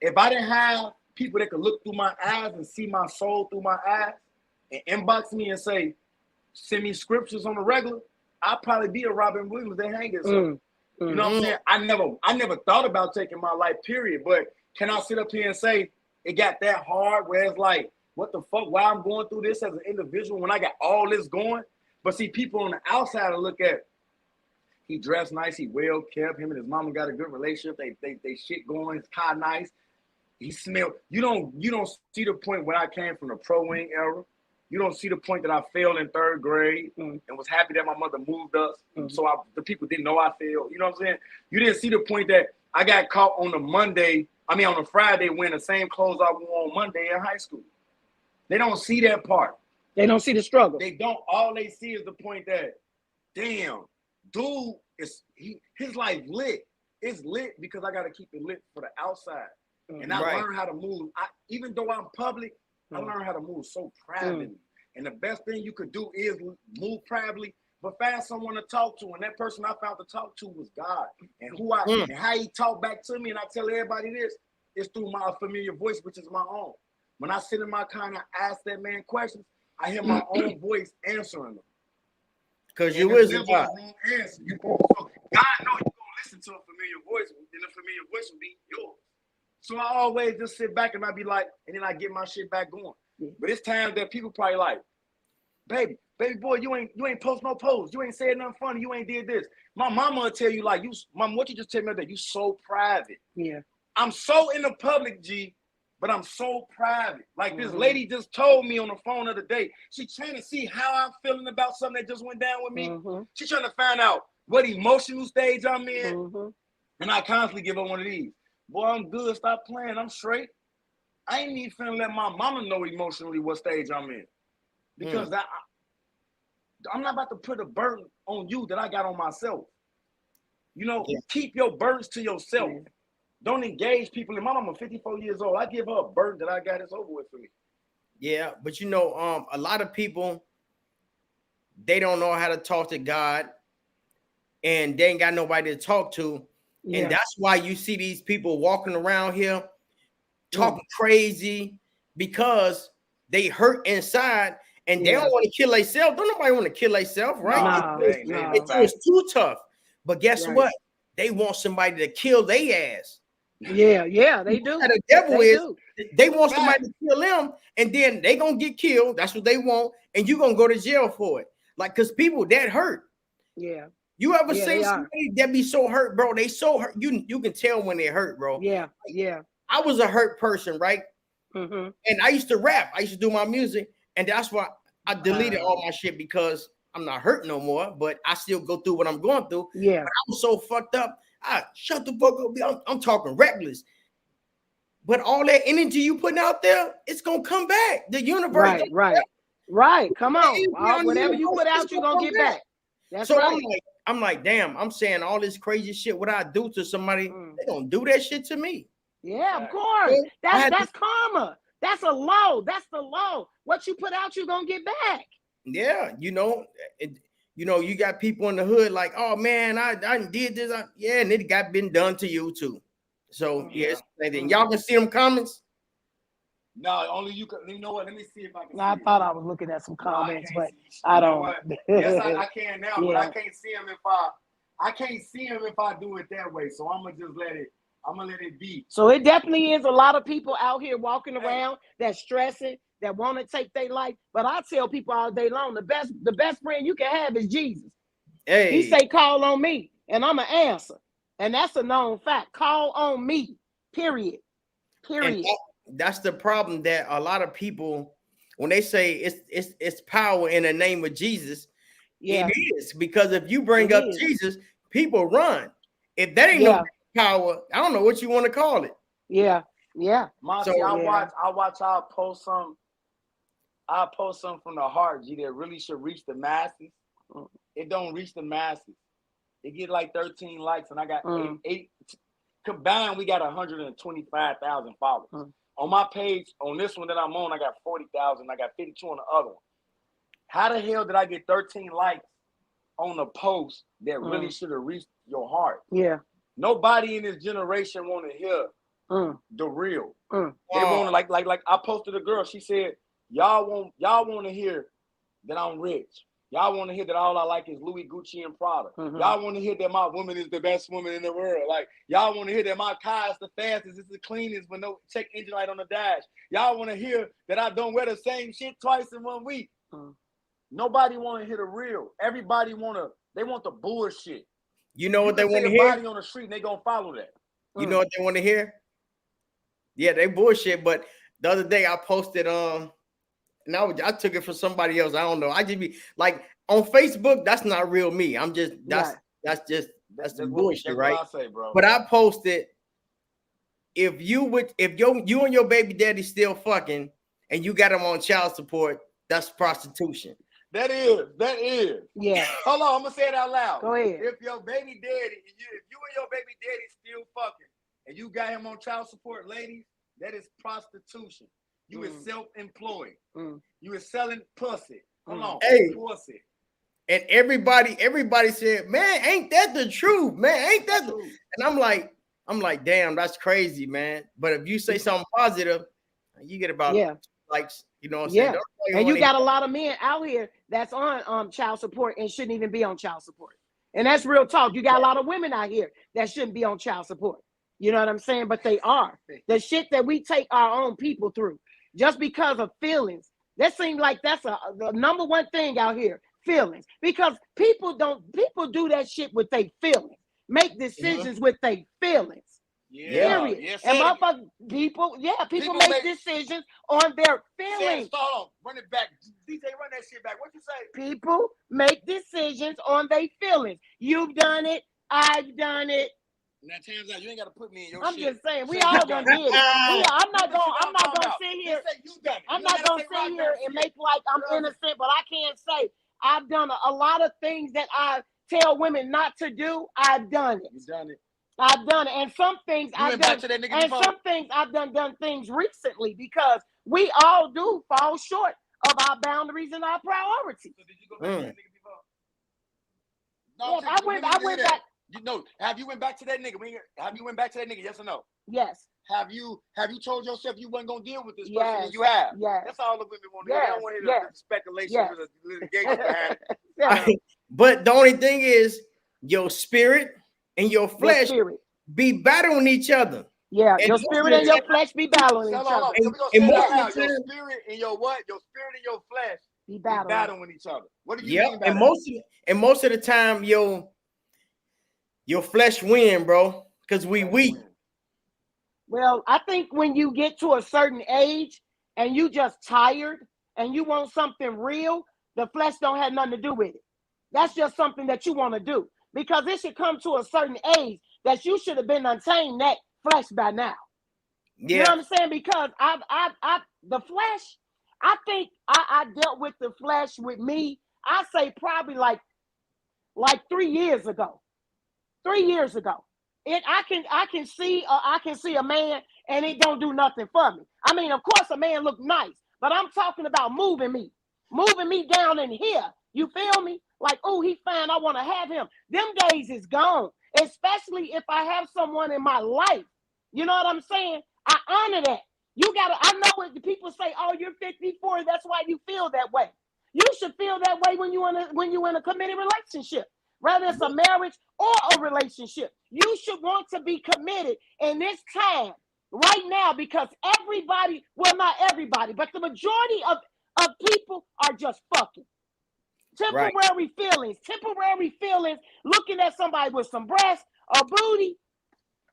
if I didn't have people that could look through my eyes and see my soul through my eyes and inbox me and say, send me scriptures on the regular, I'd probably be a Robin Williams that hang it. You know what I'm saying? I never thought about taking my life, period. But can I sit up here and say it got that hard where it's like, what the fuck, why I'm going through this as an individual when I got all this going? But see, people on the outside to look at, he dressed nice, he well kept, him and his mama got a good relationship, they shit going, his car nice. He smelled. You don't see the point where I came from the pro wing era. You don't see the point that I failed in 3rd grade and was happy that my mother moved us. So the people didn't know I failed. You know what I'm saying? You didn't see the point that I got caught on a Friday wearing the same clothes I wore on Monday in high school. They don't see that part. They don't see the struggle. They don't. All they see is the point that, damn, dude, his life lit. It's lit because I got to keep it lit for the outside. And I learned how to move. Even though I'm public, I learned how to move so privately. And the best thing you could do is move privately, but find someone to talk to. And that person I found to talk to was God. And and how he talked back to me, and I tell everybody this, is through my familiar voice, which is my own. When I sit in my car and I ask that man questions, I hear my own voice answering them. Because you is a God. Answer. So God knows you're going to listen to a familiar voice, and the familiar voice will be yours. So I always just sit back and I be like, and then I get my shit back going. But it's times that people probably like, baby boy, you ain't post no post. You ain't said nothing funny. You ain't did this. My mama will tell you like, mom, what you just tell me that you so private. Yeah. I'm so in the public, G, but I'm so private. Like this lady just told me on the phone the other day, she trying to see how I'm feeling about something that just went down with me. She trying to find out what emotional stage I'm in. And I constantly give her one of these. Boy, I'm good. Stop playing. I'm straight. I ain't even finna let my mama know emotionally what stage I'm in. Because I'm not about to put a burden on you that I got on myself. Keep your burdens to yourself. Don't engage people. And my mama 54 years old. I give her a burden that I got. It's over with for me. Yeah, but a lot of people, they don't know how to talk to God and they ain't got nobody to talk to. Yeah. And that's why you see these people walking around here talking crazy because they hurt inside and they don't want to kill themselves. Don't nobody want to kill themselves, right? It was too tough. But guess what? They want somebody to kill their ass. Yeah, they do. The devil they want somebody to kill them, and then they gonna get killed. That's what they want, and you gonna go to jail for it. Like, cause people that hurt. Yeah. You ever seen somebody that be so hurt, bro? They so hurt. You can tell when they hurt, bro. Yeah. I was a hurt person, right? Mm-hmm. And I used to rap. I used to do my music, and that's why I deleted all my shit because I'm not hurt no more. But I still go through what I'm going through. Yeah. But I was so fucked up. I shut the fuck up. I'm talking reckless. But all that energy you putting out there, it's gonna come back. The universe. Right. Come on. Whatever you put out, you're gonna get back. That's so right. I'm like, damn, I'm saying all this crazy shit. What I do to somebody, they gonna do that shit to me. Yeah, of course. That's karma. That's a law. That's the law. What you put out, you're gonna get back. Yeah, you got people in the hood like, oh man, I did this. And it got been done to you too. So yes, and y'all can see them comments. No, only you can. You know what? Let me see if I can. I thought I was looking at some comments, but I don't. Yes, I can now, but I can't see them if I do it that way. So I'm gonna just let it be. So it definitely is a lot of people out here walking around that's stressing, that want to take their life. But I tell people all day long, the best friend you can have is Jesus. Hey, he say, call on me, and I'm an answer. And that's a known fact. Call on me, period. And that's the problem that a lot of people, when they say it's power in the name of Jesus, it is. Because if you bring up Jesus, people run. If that ain't no power, I don't know what you want to call it. Yeah. Monty, so, I watch I'll post some from the heart, G, that really should reach the masses. It don't reach the masses. It get like 13 likes, and I got eight combined. We got 125,000 followers on my page. On this one that I'm on, I got 40,000. I got 52 on the other one. How the hell did I get 13 likes on a post that really should have reached your heart? Yeah. Nobody in this generation want to hear the real. They want to like I posted a girl. She said, y'all want to hear that I'm rich. Y'all want to hear that all I like is Louis, Gucci, and Prada. Y'all want to hear that my woman is the best woman in the world. Like, y'all want to hear that my car is the fastest, it's the cleanest with no check engine light on the dash. Y'all want to hear that I don't wear the same shit twice in 1 week. Nobody want to hear the real. Everybody they want the bullshit. You know what they want to hear? Body on the street, and they gonna follow that. You know what they want to hear? Yeah, they bullshit. But the other day I posted and I took it from somebody else. I don't know. I just be like on Facebook. That's not real me. I'm just that's the bullshit, right? What I say, bro. But I posted if you and your baby daddy still fucking and you got him on child support, that's prostitution. That is. Yeah. Hold on, I'm gonna say it out loud. Go ahead. If your baby daddy, if you and your baby daddy still fucking, and you got him on child support, ladies, that is prostitution. You is self-employed. You is selling pussy. Hold on, pussy. And everybody said, "Man, ain't that the truth, man? Ain't that?" And I'm like, damn, that's crazy, man. But if you say something positive, you get about likes. You know what I'm saying? And you got a lot of men out here that's on child support and shouldn't even be on child support. And that's real talk. You got a lot of women out here that shouldn't be on child support. You know what I'm saying? But they are. The shit that we take our own people through just because of feelings. That seems like that's the number one thing out here, feelings. Because people do that shit with their feelings. Make decisions with their feelings. Yeah. Period. Yes, and motherfuckers, people make decisions on their feelings. Hold on, run it back. DJ, run that shit back. What you say? People make decisions on their feelings. You've done it. I've done it. Now, times out, you ain't got to put me in your I'm shit. just saying, we all done did it. I'm not gonna sit here. I'm not gonna sit here and make like I'm innocent, but I can't say I've done a lot of things that I tell women not to do. I've done it. You've done it. I've done it, and some things I've done, and some things I've done things recently because we all do fall short of our boundaries and our priorities. So did you go back to that nigga before? No, I went back. You know, have you went back to that nigga? Have you went back to that nigga? Yes or no? Yes. Have you told yourself you wasn't gonna deal with this person? Yes. And you have. Yes. That's all the women want to hear. Yes. They don't want to hear the speculation or the litigation behind it. Yeah. But the only thing is, your spirit and your flesh be battling each other. Yeah, And your spirit and your flesh be battling each other. Your spirit and your what? Your spirit and your flesh be battling each other. What do you mean by that? And most of the time, your flesh win, bro, because we weak. Well, I think when you get to a certain age and you just tired and you want something real, the flesh don't have nothing to do with it. That's just something that you want to do, because it should come to a certain age that you should have been untamed that flesh by now. Yeah. You know what I'm saying? Because the flesh, I think I dealt with the flesh with me, I say probably like 3 years ago. 3 years ago. I can see a man and it don't do nothing for me. I mean, of course a man look nice, but I'm talking about moving me down in here. You feel me? Like, oh, he fine, I want to have him. Them days is gone, especially if I have someone in my life. You know what I'm saying? I honor that. I know what the people say, oh, you're 54, that's why you feel that way. You should feel that way when you're in a committed relationship, whether it's a marriage or a relationship. You should want to be committed in this time right now, because everybody, well, not everybody, but the majority of people are just fucking. Temporary feelings, looking at somebody with some breasts or booty,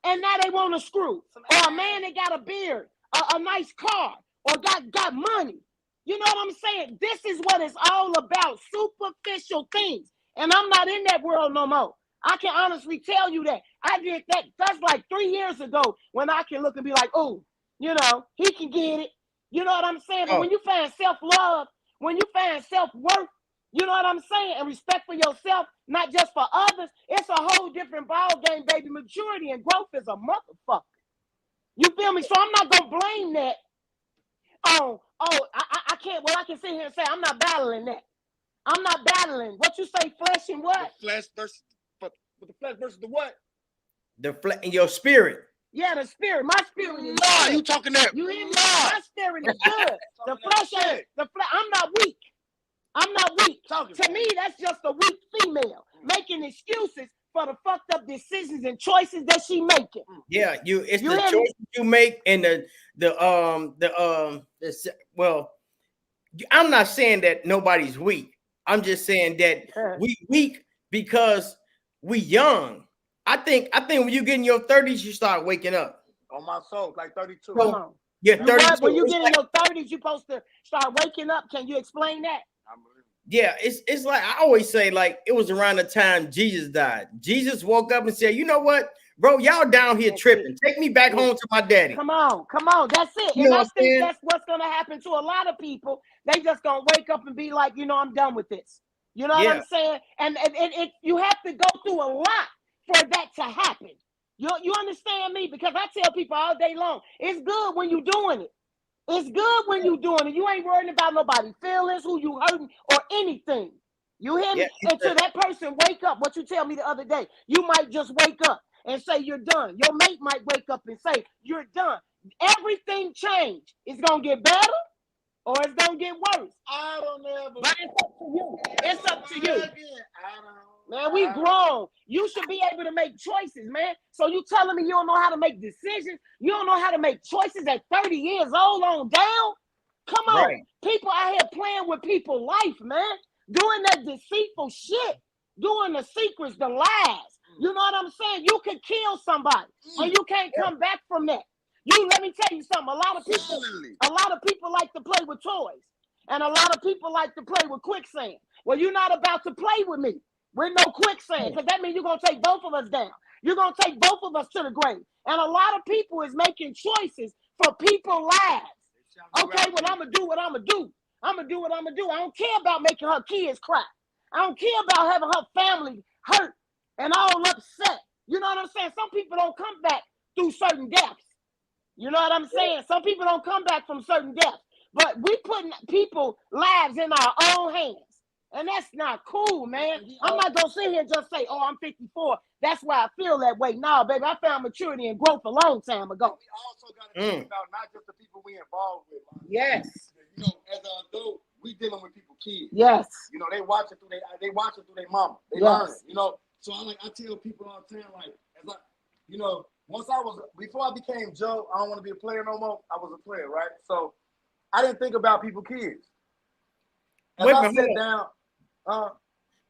and now they want to screw. Or a man that got a beard, a nice car, or got money. You know what I'm saying? This is what it's all about, superficial things. And I'm not in that world no more. I can honestly tell you that. I did that. That's like 3 years ago, when I can look and be like, oh, you know, he can get it. You know what I'm saying? But when you find self-love, when you find self-worth, you know what I'm saying, and respect for yourself, not just for others, it's a whole different ball game, baby. Maturity and growth is a motherfucker. You feel me? So I'm not going to blame that. I can't. Well, I can sit here and say I'm not battling that. I'm not battling. What you say, flesh and what? The flesh versus the what? The flesh and your spirit. Yeah, the spirit. My spirit is good. You talking that? You hear me? My spirit is good. The flesh ain't. I'm not weak. I'm not weak. To me, that's just a weak female making excuses for the fucked up decisions and choices that she making. Yeah, it's the choices you make, and well, I'm not saying that nobody's weak. I'm just saying that we weak because we young. I think when you get in your 30s, you start waking up. On my soul, like 32. Come on. Yeah, 32. When you get in your 30s, you're supposed to start waking up. Can you explain that? Yeah, it's like I always say, like it was around the time Jesus died. Jesus woke up and said, "You know what, bro? Y'all down here tripping. Take me back home to my daddy." Come on. That's it. And I think that's what's gonna happen to a lot of people. They just gonna wake up and be like, you know, I'm done with this. You know what I'm saying? And you have to go through a lot for that to happen. You understand me? Because I tell people all day long, it's good when you're doing it. It's good when you're doing it. You ain't worrying about nobody's feelings, who you hurting, or anything. You hear me? Until that person wake up. What you tell me the other day, you might just wake up and say you're done. Your mate might wake up and say you're done. Everything changed. It's gonna get better or it's gonna get worse. I don't know. But it's up to you. It's up to you. Man, we grown. You should be able to make choices, man. So you telling me you don't know how to make decisions? You don't know how to make choices at 30 years old on down? Come on. Right. People out here playing with people's life, man. Doing that deceitful shit. Doing the secrets, the lies. You know what I'm saying? You could kill somebody and you can't come back from that. Let me tell you something. A lot of people like to play with toys. And a lot of people like to play with quicksand. Well, you're not about to play with me. We're no quicksand, because that means you're going to take both of us down. You're going to take both of us to the grave. And a lot of people is making choices for people's lives. Okay, well, I'm going to do what I'm going to do. I'm going to do what I'm going to do. I don't care about making her kids cry. I don't care about having her family hurt and all upset. You know what I'm saying? Some people don't come back through certain deaths. You know what I'm saying? Some people don't come back from certain deaths. But we putting people's lives in our own hands. And that's not cool, man. I'm not gonna sit here and just say, "Oh, I'm 54. That's why I feel that way." No, baby, I found maturity and growth a long time ago. We also got to think about not just the people we involved with. Yes. You know, as an adult, we dealing with people, kids. Yes. You know, they watch it through their mama. They Yes. learn it. You know, so I tell people all the time, like, you know, before I became Joe, I don't want to be a player no more. I was a player, right? So I didn't think about people, kids. As I sat down.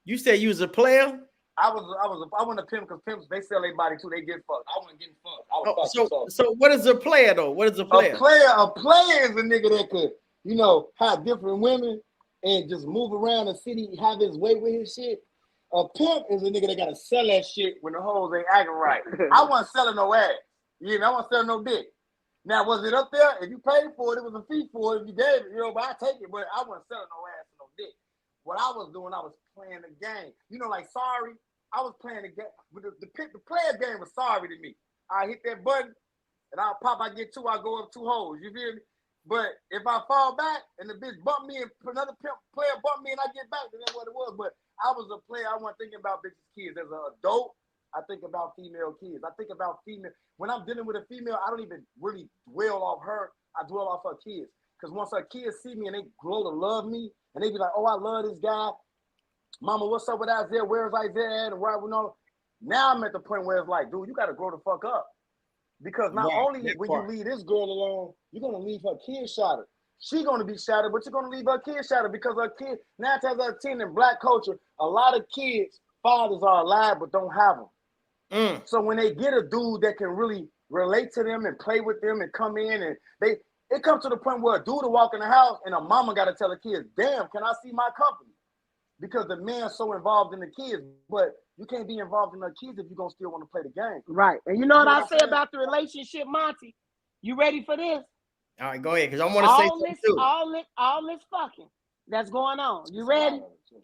You said you was a player? I went to pimp because pimps, they sell their body too. They get fucked. I wasn't getting fucked. I was So what is a player though? What is a player? A player is a nigga that could, you know, have different women and just move around the city, have his way with his shit. A pimp is a nigga that gotta sell that shit when the hoes ain't acting right. I wasn't selling no ass. You know, I wasn't selling no dick. Now, was it up there? If you paid for it, it was a fee for it. If you gave it, you know, but I take it. But I wasn't selling no ass and no dick. What I was doing, I was playing the game. You know, like sorry, I was playing the game. The player game was sorry to me. I hit that button and I'll pop. I get two. I go up two holes. You feel me? But if I fall back and the bitch bump me and another player bump me and I get back, then that's what it was. But I was a player. I wasn't thinking about bitches' kids. As an adult, I think about female kids. I think about female. When I'm dealing with a female, I don't even really dwell off her. I dwell off her kids. Because once her kids see me and they grow to love me, and they be like, "Oh, I love this guy. Mama, what's up with Isaiah? Where's Isaiah at?" And where we know. Now I'm at the point where it's like, dude, you got to grow the fuck up. Because not only when you leave this girl alone, you're going to leave her kid shattered. She's going to be shattered, but you're going to leave her kid shattered because her kid, 9 times out of 10 in black culture, a lot of kids, fathers are alive but don't have them. So when they get a dude that can really relate to them and play with them and come in and it comes to the point where a dude will walk in the house and a mama got to tell the kids, "Damn, can I see my company?" Because the man's so involved in the kids, but you can't be involved in the kids if you're going to still want to play the game. Right. And you know what I say about the relationship, Monty? You ready for this? All right, go ahead, because I want to say something too. All this fucking that's going on. You ready?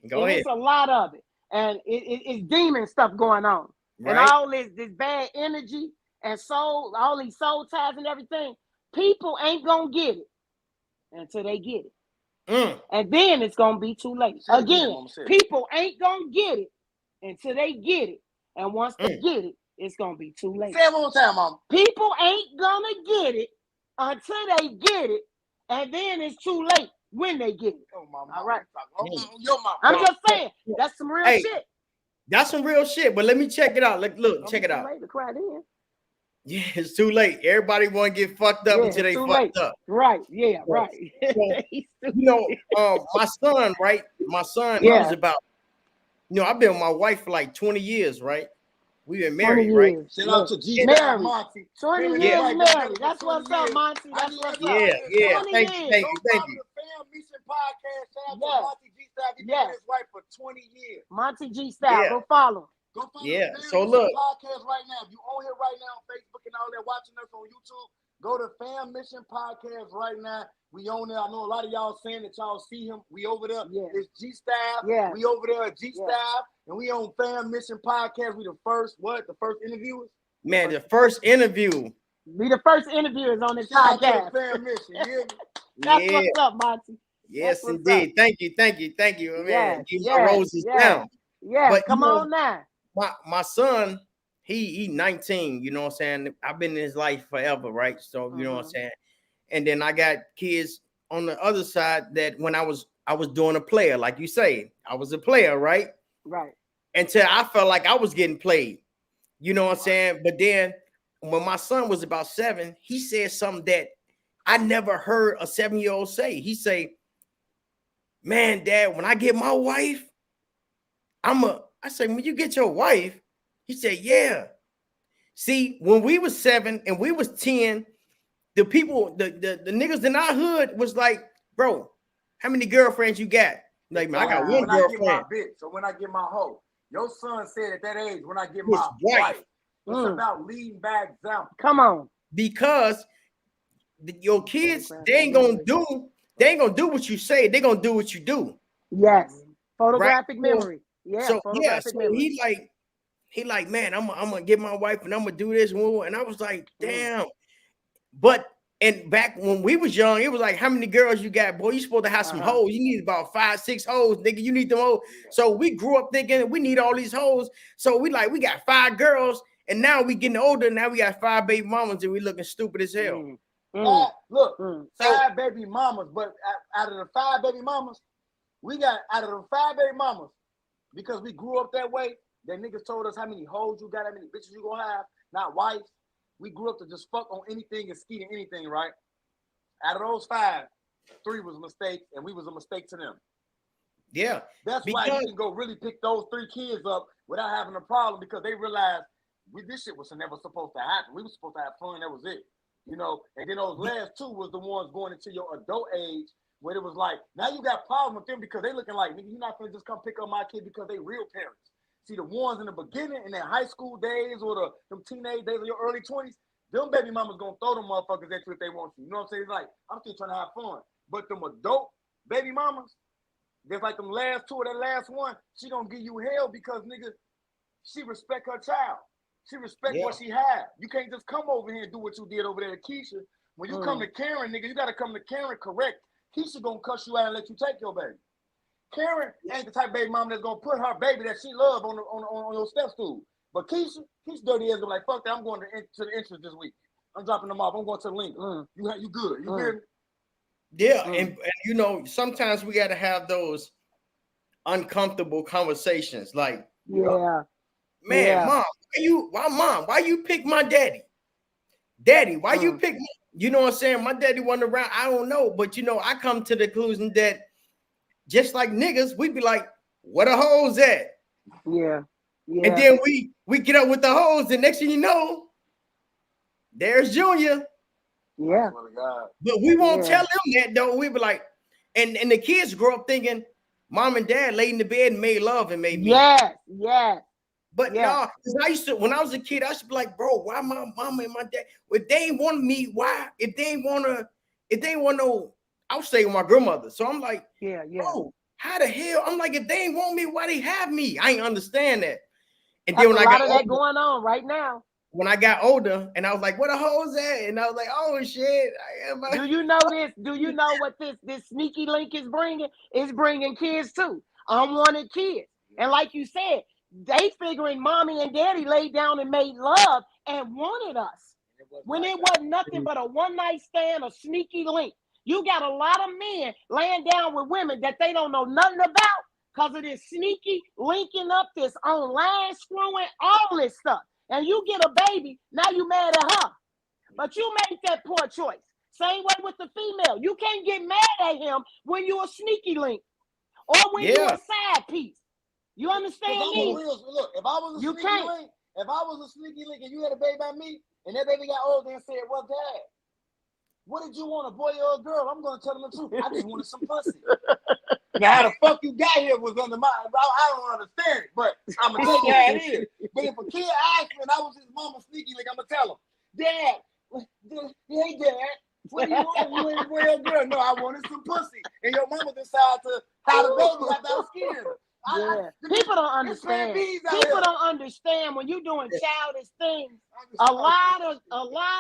Go ahead. It's a lot of it. And it's demon stuff going on. Right. And all this bad energy and soul, all these soul ties and everything. People ain't going to get it until they get it. And then it's going to be too late. Again, people ain't going to get it until they get it. And once they get it, it's going to be too late. Say it one more time, Mom. People ain't going to get it until they get it. And then it's too late when they get it. Oh, Mama. All right. Your mom. I'm just saying, that's some real shit. That's some real shit, but let me check it out. Look, check it out. To cry then. Yeah, it's too late. Everybody want to get fucked up until they fucked up. Right. Yeah, right. You know, my son, right? My son was about, you know, I've been with my wife for like 20 years, right? We've been married, right? Shout out to G. Married. Monty. 20 years married. That's what's up, Monty. That's what's up. Yeah. Thank you. Fammission podcast. Shout out to Monty G. Style. He's been with his wife for 20 years. Monty G. Style. Go follow. Go follow the so look. Podcast right now. If you on here right now on Facebook and all that, watching us on YouTube, go to Fammission podcast right now. We on there. I know a lot of y'all saying that y'all see him. We over there. It's G Style. We over there at G Style. And we on Fammission podcast. We the first interviewers? Man, the first interview. We the first interviewers on this podcast. Fammission. That's what's up, Monty. Yes, indeed. Thank you. Man, keep my roses down. Yeah, but, come on now. My son, he 19, you know what I'm saying? I've been in his life forever, right? So, you know what I'm saying? And then I got kids on the other side that when I was doing a player, like you say, I was a player, right? Right. Until I felt like I was getting played. You know what I'm saying? But then when my son was about 7, he said something that I never heard a 7-year-old say. He say, "Man, Dad, when I get my wife, I say, when you get your wife," he said, "Yeah." See, when we was 7 and we was 10, the people, the niggas in our hood was like, "Bro, how many girlfriends you got?" Like, man, I got one girlfriend. So when I get my hoe, your son said at that age, when I get my wife, it's about leading by example. Come on. Because your kids, they ain't gonna do what you say, they gonna do what you do. Yes. Photographic memory. So he like, "Man, I'm gonna get my wife and I'm gonna do this." And I was like, "Damn." But And back when we was young, it was like, how many girls you got, boy? You supposed to have some hoes. You need about 5, 6 hoes, nigga. You need them hoes. So we grew up thinking we need all these hoes. So we got 5 girls, and now we getting older. Now we got 5 baby mamas, and we looking stupid as hell. Look, 5 baby mamas, but out of the 5 baby mamas, we got out of the 5 baby mamas, because we grew up that way. That niggas told us how many hoes you got, how many bitches you gonna have, not wives. We grew up to just fuck on anything and skeet in anything, right? Out of those 5, 3 was a mistake, and we was a mistake to them. Yeah. That's why you can go really pick those 3 kids up without having a problem, because they realized this shit was never supposed to happen. We were supposed to have fun, that was it. You know, and then those last 2 was the ones going into your adult age, where it was like, now you got problem with them because they looking like, nigga, you're not gonna just come pick up my kid because they real parents. See, the ones in the beginning, in their high school days or them teenage days or your early 20s, them baby mamas gonna throw them motherfuckers at you if they want to. You know what I'm saying? It's like, I'm still trying to have fun. But them adult baby mamas, there's like them last 2 or that last one, she gonna give you hell because, nigga, she respect her child. She respect what she had. You can't just come over here and do what you did over there to Keisha. When you come to Karen, nigga, you gotta come to Karen correct. Keisha gonna cuss you out and let you take your baby. Karen ain't the type of baby mom that's gonna put her baby that she love on your step stool. But Keisha dirty ass, like, fuck that, I'm going to the entrance this week. I'm dropping them off. I'm going to the link. You good? You hear me? Yeah, and you know, sometimes we gotta have those uncomfortable conversations. Like, man, Mom, why you pick my daddy? Daddy, why you pick me? You know what I'm saying? My daddy wasn't around. I don't know, but you know, I come to the conclusion that just like niggas, we'd be like, where the hoes at? Yeah. And then we get up with the hoes, and next thing you know, there's Junior. Yeah. But we won't tell them that though. We be like, and the kids grow up thinking mom and dad laid in the bed and made love and made me. Yes. But no, I used to, when I was a kid, I used to be like, bro, why my mama and my dad? If they ain't want me, why? If they ain't want no, I was staying with my grandmother. So I'm like, bro, how the hell? I'm like, if they ain't want me, why they have me? I ain't understand that. And then when I got older, that going on right now. When I got older, and I was like, "What the hoes at?" And I was like, "Oh shit!" Do you know this? Do you know what this sneaky link is bringing? It's bringing kids too, unwanted kids. And like you said, they figuring mommy and daddy laid down and made love and wanted us when it wasn't nothing but a one-night stand, a sneaky link. You got a lot of men laying down with women that they don't know nothing about because of this sneaky linking up, this online screwing, all this stuff. And you get a baby, now you mad at her. But you made that poor choice. Same way with the female. You can't get mad at him when you're a sneaky link or when you're a side piece. You understand me? Look, if I was a sneaky link and you had a baby by me, and that baby got older and said, well, Dad, what did you want, a boy or a girl? I'm going to tell him the truth. I just wanted some pussy. Now, how the fuck you got here was under my, I don't understand it, but I'm going to tell you how it is. But if a kid asked me and I was his mama sneaky link, I'm going to tell him, Dad, hey, Dad, what do you want? You want a boy or a girl? No, I wanted some pussy. And your mama decided to have the baby after I was scared. People don't understand. People don't understand when you're doing childish things. A lot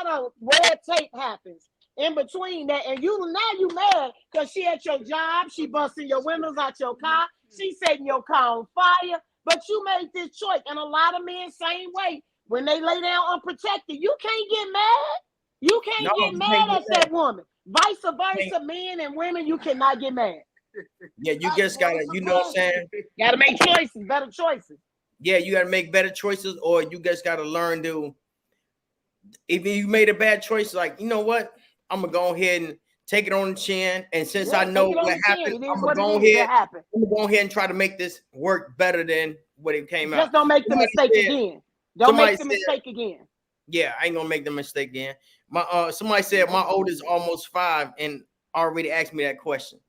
of red tape happens in between that, and you mad because she at your job, she busting your windows out your car, she setting your car on fire, but you made this choice. And a lot of men, same way, when they lay down unprotected, you can't get mad. You can't get mad at that woman. Vice versa, men and women, you cannot get mad. Yeah, you just gotta, you know what I'm saying? Gotta make choices, better choices. Yeah, you gotta make better choices, or you just gotta learn to, if you made a bad choice, like, you know what? I'm gonna go ahead and take it on the chin. And since I know what happened, I'm gonna go ahead and try to make this work better than what it came out. Just don't make the mistake again. Don't make the mistake again. Yeah, I ain't gonna make the mistake again. Somebody said my oldest almost 5 and already asked me that question.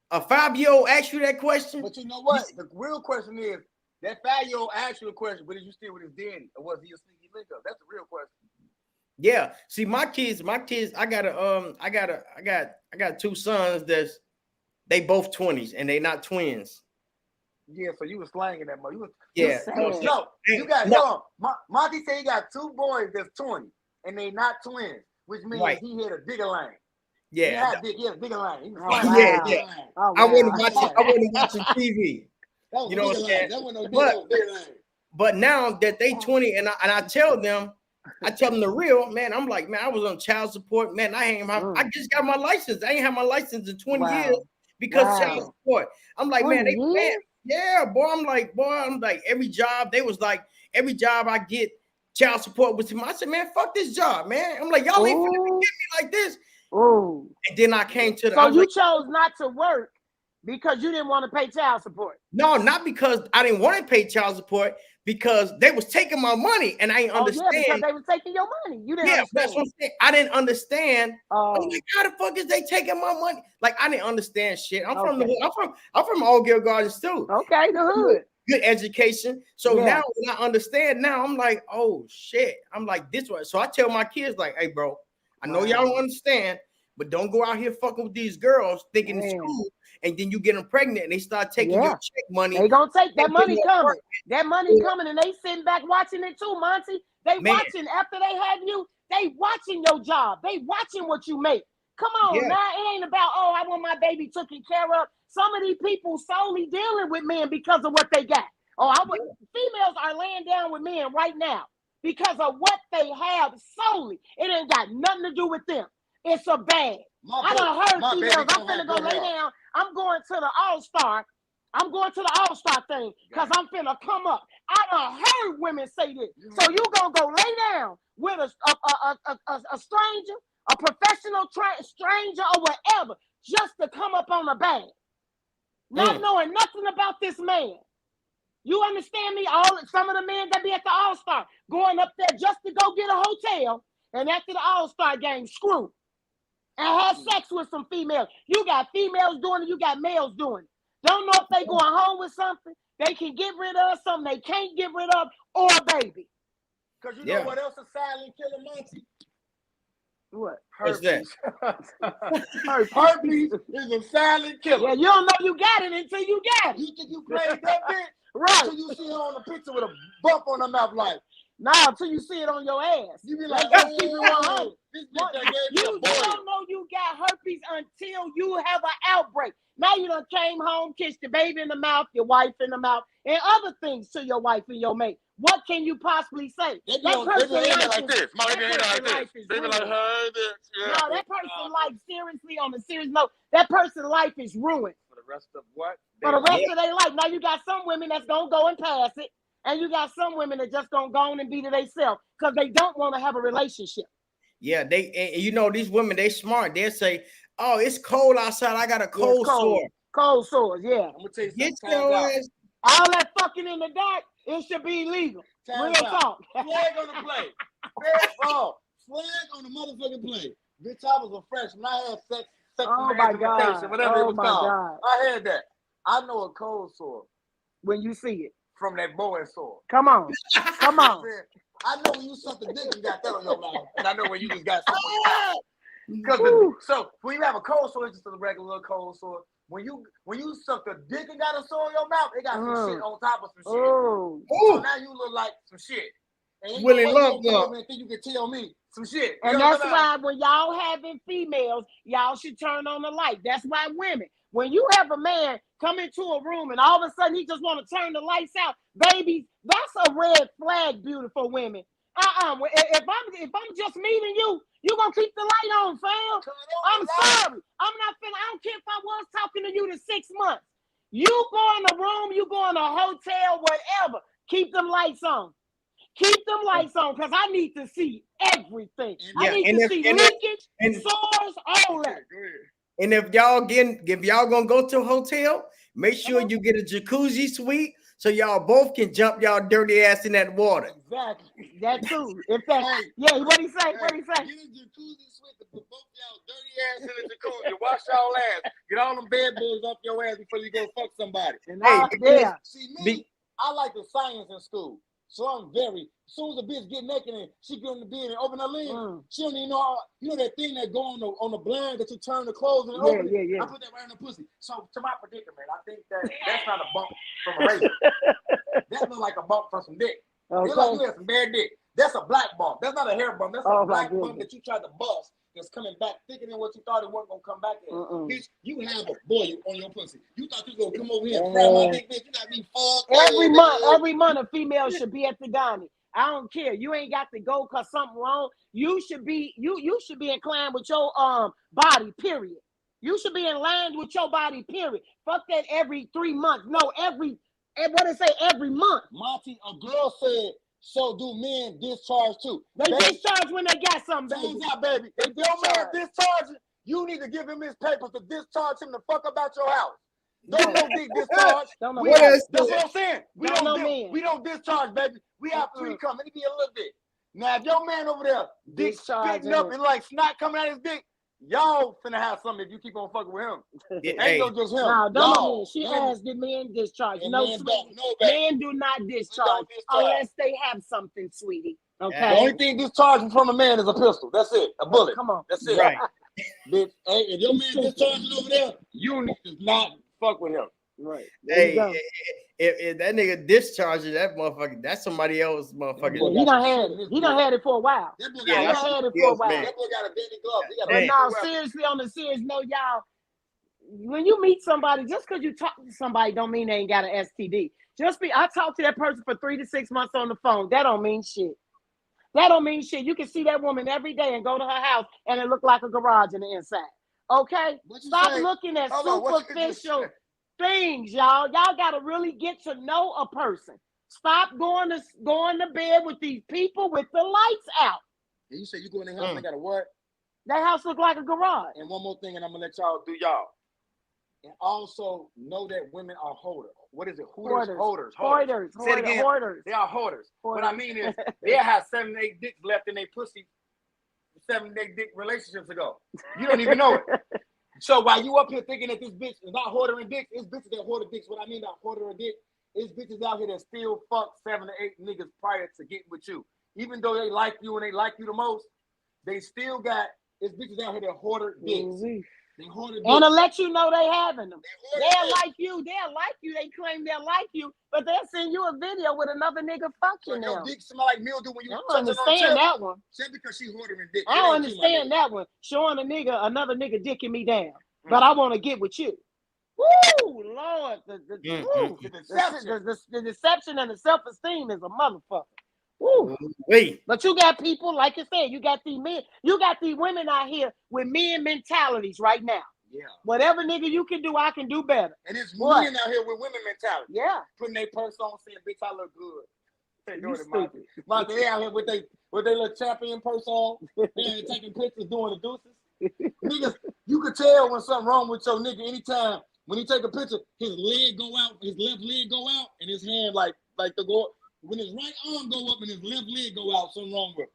A 5-year-old asked you that question? But you know what? The real question is, that 5-year-old asked you a question, but is you still with his daddy, or was he a sneaky link up? That's the real question. Yeah. See, my kids, I got 2 sons they both 20s and they not twins. Yeah, so you was slanging that mother. No. Monty said he got 2 boys that's 20 and they not twins. which means Right. he had a bigger line. Yeah. He had a bigger line. He was Yeah. Oh, I wasn't wow. watching TV. That was You know what I'm saying? That wasn't no But- big line. But now that they 20 and I tell them the real, man, I'm like, man, I was on child support, man. I just got my license. I ain't had my license in 20 years because child support. I'm like, man, yeah, boy. I'm like, every job I get child support with him. I said, man, fuck this job, man. I'm like, y'all ain't finna get me like this. Oh. And then I came to the So you chose not to work because you didn't want to pay child support. No, not because I didn't want to pay child support, because they was taking my money and I didn't understand. Yeah, because they was taking your money. You didn't understand. That's what I'm saying. I didn't understand. I'm like, how the fuck is they taking my money? Like, I didn't understand shit. I'm from Old Gill Gardens too. Okay, the hood. Good education. So now when I understand, now I'm like, oh shit. I'm like this one. So I tell my kids, like, hey, bro, I know y'all don't understand, but don't go out here fucking with these girls thinking it's cool. And then you get them pregnant and they start taking your check money. They gonna take that money coming. That money coming, and they sitting back watching it too, Monty. They watching after they have you. They watching your job. They watching what you make. Come on, now it ain't about I want my baby taken care of. Some of these people solely dealing with men because of what they got. Females are laying down with men right now because of what they have solely. It ain't got nothing to do with them. It's a bag. I done heard females. I'm finna go lay down. I'm going to the All-Star. I'm going to the All-Star thing because I'm finna come up. I done heard women say this. So you gonna go lay down with a stranger, a professional stranger or whatever, just to come up on a bag, not knowing nothing about this man. You understand me? Some of the men that be at the All-Star going up there just to go get a hotel, and after the All-Star game, screw. And have sex with some females. You got females doing it, you got males doing it. Don't know if they going home with something they can get rid of, something they can't get rid of, or a baby. Because you know what else is silent killer, Monty? What? Herpes. Herpes is a silent killer. Yeah, you don't know you got it until you got it. You think you played that bitch? Right. Until you see her on the picture with a bump on her mouth like. Nah, until you see it on your ass. You be like, just keep it 100. This bitch that gave You me a boil. don't know you got herpes until you have an outbreak. Now you done came home, kissed your baby in the mouth, your wife in the mouth, and other things to your wife and your mate. What can you possibly say? They be like this. They be like, No, that person's life, seriously, on a serious note, that person's life is ruined. For the rest of what? For the rest of their life. Now you got some women that's gonna go and pass it, and you got some women that just gonna go on and be to themselves because they don't want to have a relationship. Yeah, these women, they smart. They'll say, oh, it's cold outside. I got a cold sore. Cold sores, yeah. I'm gonna tell you Get something. your ass. All that fucking in the dark, it should be illegal. Real talk. Flag on the play. Flag on the motherfucking play. Bitch, I was a freshman. I had sex Oh my God. whatever it was called. God. I had that. I know a cold sore When you see it. from that boy sore. Come on. Come on. I know when you sucked the dick and got that on your mouth. And I know when you just got something. So when you have a cold sore, it's just a regular little cold sore. When you suck the dick and got a sore in your mouth, it got some shit on top of some shit. Oh. So now you look like some shit. And Willie Lump. think you can tell me some shit. And that's why when y'all having females, y'all should turn on the light. That's why women, when you have a man come into a room and all of a sudden he just want to turn the lights out, baby, that's a red flag, beautiful women. If I'm just meeting you, you gonna keep the light on, fam. I'm sorry. I don't care if I was talking to you in 6 months. You go in a room, you go in a hotel, whatever. Keep them lights on. Keep them lights on, because I need to see everything. I need to see leakage, sores, all that. And if y'all gonna go to a hotel, make sure you get a jacuzzi suite so y'all both can jump y'all dirty ass in that water. Exactly. That too. In fact, what he say? What he say? Get a jacuzzi suite to put both y'all dirty ass in the jacuzzi. Wash y'all ass. Get all them bed bugs off your ass before you go fuck somebody. See me, I like the science in school. So I'm as soon as a bitch get naked and she get in the bed and open her legs, she don't even know that thing that go on the blind that you turn the clothes and open it. I put that right in the pussy. So to my predicament, I think that's not a bump from a razor. That look like a bump from some dick. Okay. It like you had some bad dick. That's a black bump. That's not a hair bump. That's a black bump goodness. that you tried to bust. That's coming back thicker than what you thought it wasn't gonna come back in. Bitch, you have a boy on your pussy. You thought you was gonna come over here and grab my dick, bitch. You got me fucked. Every month, a female should be at the gynae. I don't care. You ain't got to go cause something wrong. You should be inclined with your body, period. You should be in line with your body, period. Fuck that every 3 months. No, every month. Monty, a girl said, so do men discharge too? They discharge when they got something, baby. Out, baby. If your man discharging, you need to give him his papers to discharge him the fuck about your house. Don't no big discharge. That's what I'm saying. We don't discharge, baby. We have free come. Let me be a little bit. Now, if your man over there dick spitting up and like snot coming out his dick, y'all finna have something if you keep on fucking with him. Ain't no just him. Nah, don't she asked the men discharge. No, men do not discharge unless they have something, sweetie. Okay. The only thing discharging from a man is a pistol. That's it. A bullet. Come on. That's it. Right. Bitch, hey, if your man discharging over there, you need to not fuck with him. Right. Hey, if that nigga discharges that motherfucker, that's somebody else motherfucker. He done had it for a while. That boy got a baby glove. But now, seriously, on the serious note, y'all, when you meet somebody, just because you talk to somebody don't mean they ain't got an STD. I talked to that person for 3 to 6 months on the phone. That don't mean shit. That don't mean shit. You can see that woman every day and go to her house and it look like a garage in the inside. Okay? Stop looking at superficial things, y'all. Y'all gotta really get to know a person. Stop going to bed with these people with the lights out. And you say you go in their house and they got a what? That house look like a garage. And one more thing, and I'm gonna let y'all do y'all. And also know that women are holders. What is it? Holders. Say it again. Hoarders. They are hoarders. What I mean is they'll have 7 to 8 dicks left in their pussy 7 to 8 dick relationships ago. You don't even know it. So while you up here thinking that this bitch is not hoarding dicks, it's bitches that hoard dicks. What I mean by hoarding a dick, it's bitches out here that still fuck 7 to 8 niggas prior to getting with you. Even though they like you and they like you the most, they still got it's bitches out here that hoarder dicks. They hoarder dicks. And to let you know they having them. They'll like you. They claim they'll like you, but they'll send you a video with another nigga fucking them. Your dick smell like mildew when you I don't understand that one. Just because she hoarding dick. I don't understand that one. Showing another nigga dicking me down. But I want to get with you. Woo, Lord. The deception and the self-esteem is a motherfucker. Woo. Wait. But you got people, like I said, you got these men, you got these women out here with men mentalities right now. Yeah. Whatever nigga you can do, I can do better. And it's men out here with women mentality. Yeah. Putting their purse on, saying, bitch, I look good. They doing it, Monty. But they out here with their little champion purse on, and taking pictures, doing the deuces. Niggas, you could tell when something wrong with your nigga anytime. When he take a picture, his leg go out, his left leg go out, and his hand like the go. When his right arm go up and his left leg go out, something wrong with him.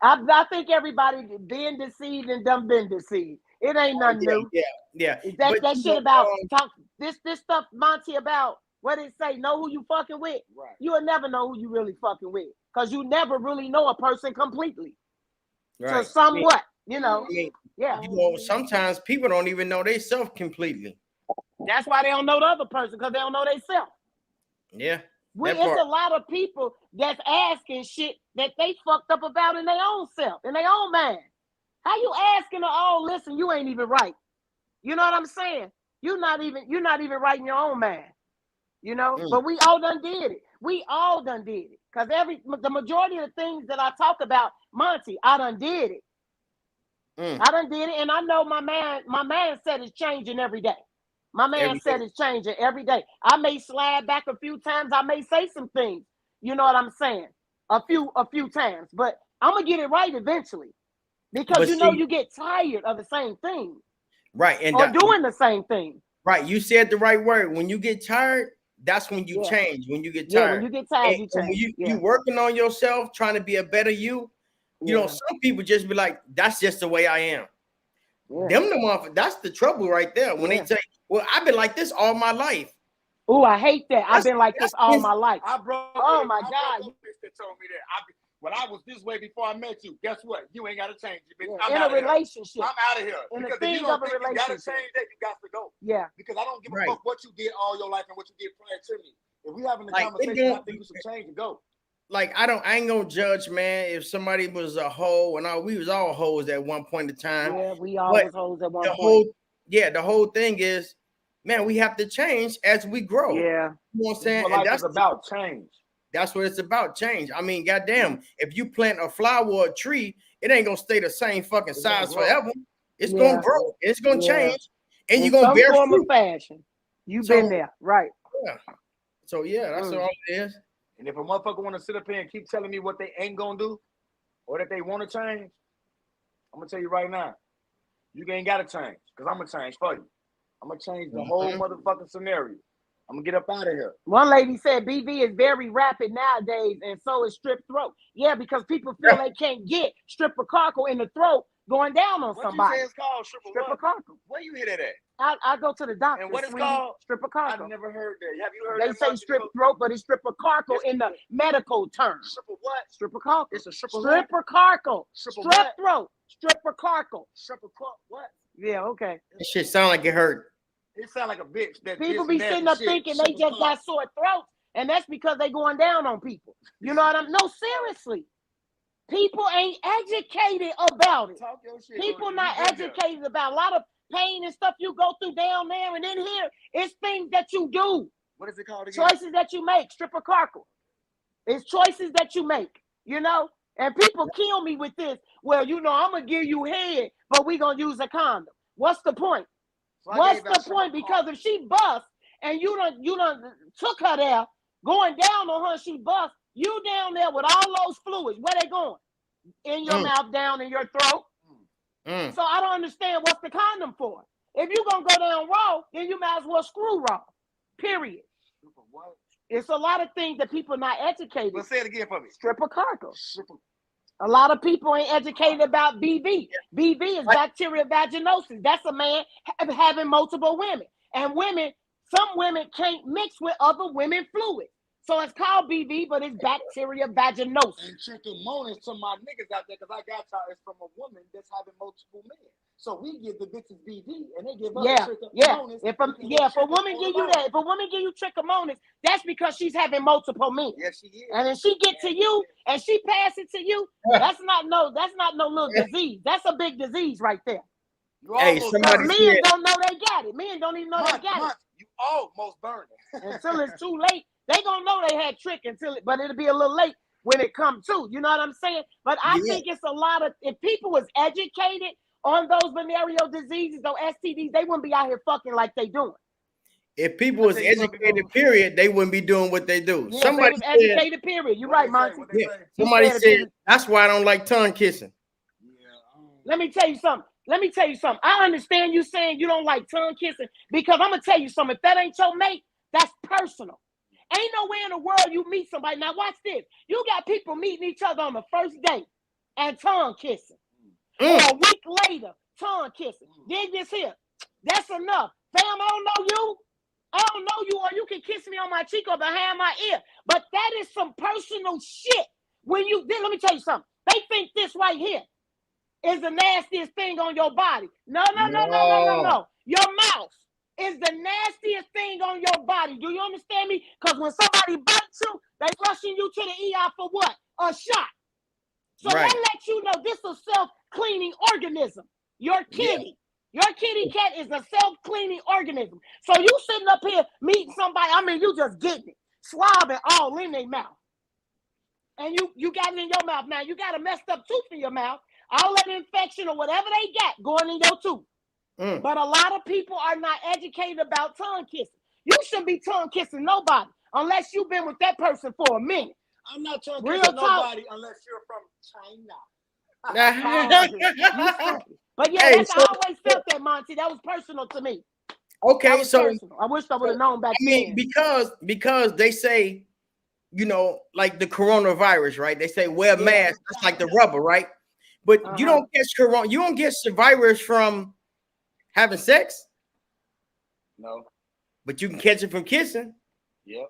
I think everybody been deceived and done been deceived. It ain't nothing new. Yeah. That shit about this stuff, Monty, about what it say, know who you fucking with. Right. You'll never know who you really fucking with. Because you never really know a person completely. Right. So somewhat, you know. Yeah. You know, sometimes people don't even know they self completely. That's why they don't know the other person, because they don't know they self. Yeah. It's a lot of people that's asking shit that they fucked up about in their own self, in their own mind. How you asking her, oh, listen, you ain't even right. You know what I'm saying? You're not even right in your own mind. You know, but we all done did it. We all done did it. Because the majority of the things that I talk about, Monty, I done did it. I done did it, and I know my mindset is changing every day. My mindset is changing every day. I may slide back a few times. I may say some things. You know what I'm saying? A few times. But I'm going to get it right eventually. Because you get tired of the same thing. Right. And doing the same thing. Right. You said the right word. When you get tired, that's when you change. When you get tired. Yeah, when you get tired, you change. When you working on yourself, trying to be a better you, you know, some people just be like, that's just the way I am. Yeah. That's the trouble right there. When they say, well, I've been like this all my life. Oh, I hate that. I've been like this all my life. Oh my God. That told me that. When I was this way before I met you, guess what? You ain't got to change it, bitch. I'm in a relationship. I'm out of here. Because if you don't think you got to change that, you got to go. Yeah. Because I don't give a fuck what you did all your life and what you did prior to me. If we having a conversation, I think you should change and go. like I ain't gonna judge, man. If somebody was a hoe and all, we was all hoes at one point in time. Yeah, we all But was hoes at one the point. whole thing is, man, we have to change as we grow. Yeah. You know what I'm saying? Well, And life is about change. That's what it's about, change. I mean, goddamn, if you plant a flower or a tree, it ain't gonna stay the same fucking size forever. It's gonna grow, it's gonna change, and you're gonna bear some form fruit. of fashion. You've been there, right? Yeah. So yeah, that's all it is. And if a motherfucker want to sit up here and keep telling me what they ain't gonna do, or that they want to change, I'm gonna tell you right now, you ain't gotta change, because I'm gonna change for you. I'm gonna change the whole motherfucking scenario. I'm gonna get up out of here. One lady said BV is very rapid nowadays, and so is strip throat. Yeah, because people feel they can't get stripper cockle in the throat going down on somebody. What you say it's called? Stripper cockle. Where you hear that at? I go to the doctor. And what it's called? Stripper cockle. I've never heard that. Have you heard they that? They say much? strip throat, but it's stripper cockle in the medical term. Stripper what? Stripper cockle. It's a stripper cockle. Stripper strip what? throat. Stripper cockle. Stripper what? Yeah, okay. That shit sound like it hurt. It sound like a bitch. That people be sitting up thinking they just got sore throats, and that's because they going down on people. You know what I'm? No, seriously. People ain't educated about it. Talk your shit, people not educated about a lot of pain and stuff you go through down there, and in here, it's things that you do. What is it called again? Choices that you make. Stripper cockle. It's choices that you make. You know, and people kill me with this. Well, you know, I'm gonna give you head, but we gonna use a condom. What's the point? So what's the point? Because if she busts and you done took her there, going down on her, she busts, you down there with all those fluids, where they going? In your mouth, down in your throat. So I don't understand what's the condom for. If you gonna go down raw, then you might as well screw raw. Period. What? It's a lot of things that people not educated. Let's say it again for me. Stripper cockle. A lot of people ain't educated about BV. BV is bacterial vaginosis. That's a man having multiple women. And some women can't mix with other women fluid. So it's called BV, but it's bacterial vaginosis. And trichomonas to my niggas out there, because I got y'all, it's from a woman that's having multiple men. So we give the bitches BV, and they give us trichomonas. If a woman give you that, if a woman give you trichomonas, that's because she's having multiple men. Yes, she is. And then she get to you, and she pass it to you. That's not no little disease. That's a big disease right there. Hey, somebody men don't know they got it. Men don't even know they got it. You almost burn it until it's too late. They gonna know they had trick but it'll be a little late when it comes to. You know what I'm saying? But I think it's a lot of, if people was educated on those venereal diseases, those STDs, they wouldn't be out here fucking like they doing. If people was educated, period, they wouldn't be doing what they do. Yeah, somebody said, educated, period. You're right, Monty. Yeah. Somebody said that's why I don't like tongue kissing. Let me tell you something. I understand you saying you don't like tongue kissing, because I'm gonna tell you something. If that ain't your mate, that's personal. Ain't nowhere in the world you meet somebody. Now watch this. You got people meeting each other on the first date and tongue kissing. Or a week later, tongue kissing. Dig this here. That's enough. Fam, I don't know you. Or you can kiss me on my cheek or behind my ear. But that is some personal shit. Let me tell you something. They think this right here is the nastiest thing on your body. No. Your mouth is the nastiest thing on your body. Do you understand me? Because when somebody bites you, they rushing you to the ER for what? A shot. So that lets you know this is a self-cleaning organism. Your kitty. Your kitty cat is a self-cleaning organism. So you sitting up here meeting somebody, you just getting it. Swabbing all in their mouth. And you got it in your mouth. Now, you got a messed up tooth in your mouth. All that infection or whatever they got going in your tooth. But a lot of people are not educated about tongue kissing. You shouldn't be tongue kissing nobody unless you've been with that person for a minute. I'm not tongue kissing nobody unless you're from China. But yeah, I always felt that, Monty. That was personal to me. Okay, so personal. I wish I would have known back then. Because they say, you know, like the coronavirus, right? They say wear masks. That's like the rubber, right? But you don't catch corona. You don't get the virus from having sex. No. But you can catch it from kissing. Yep.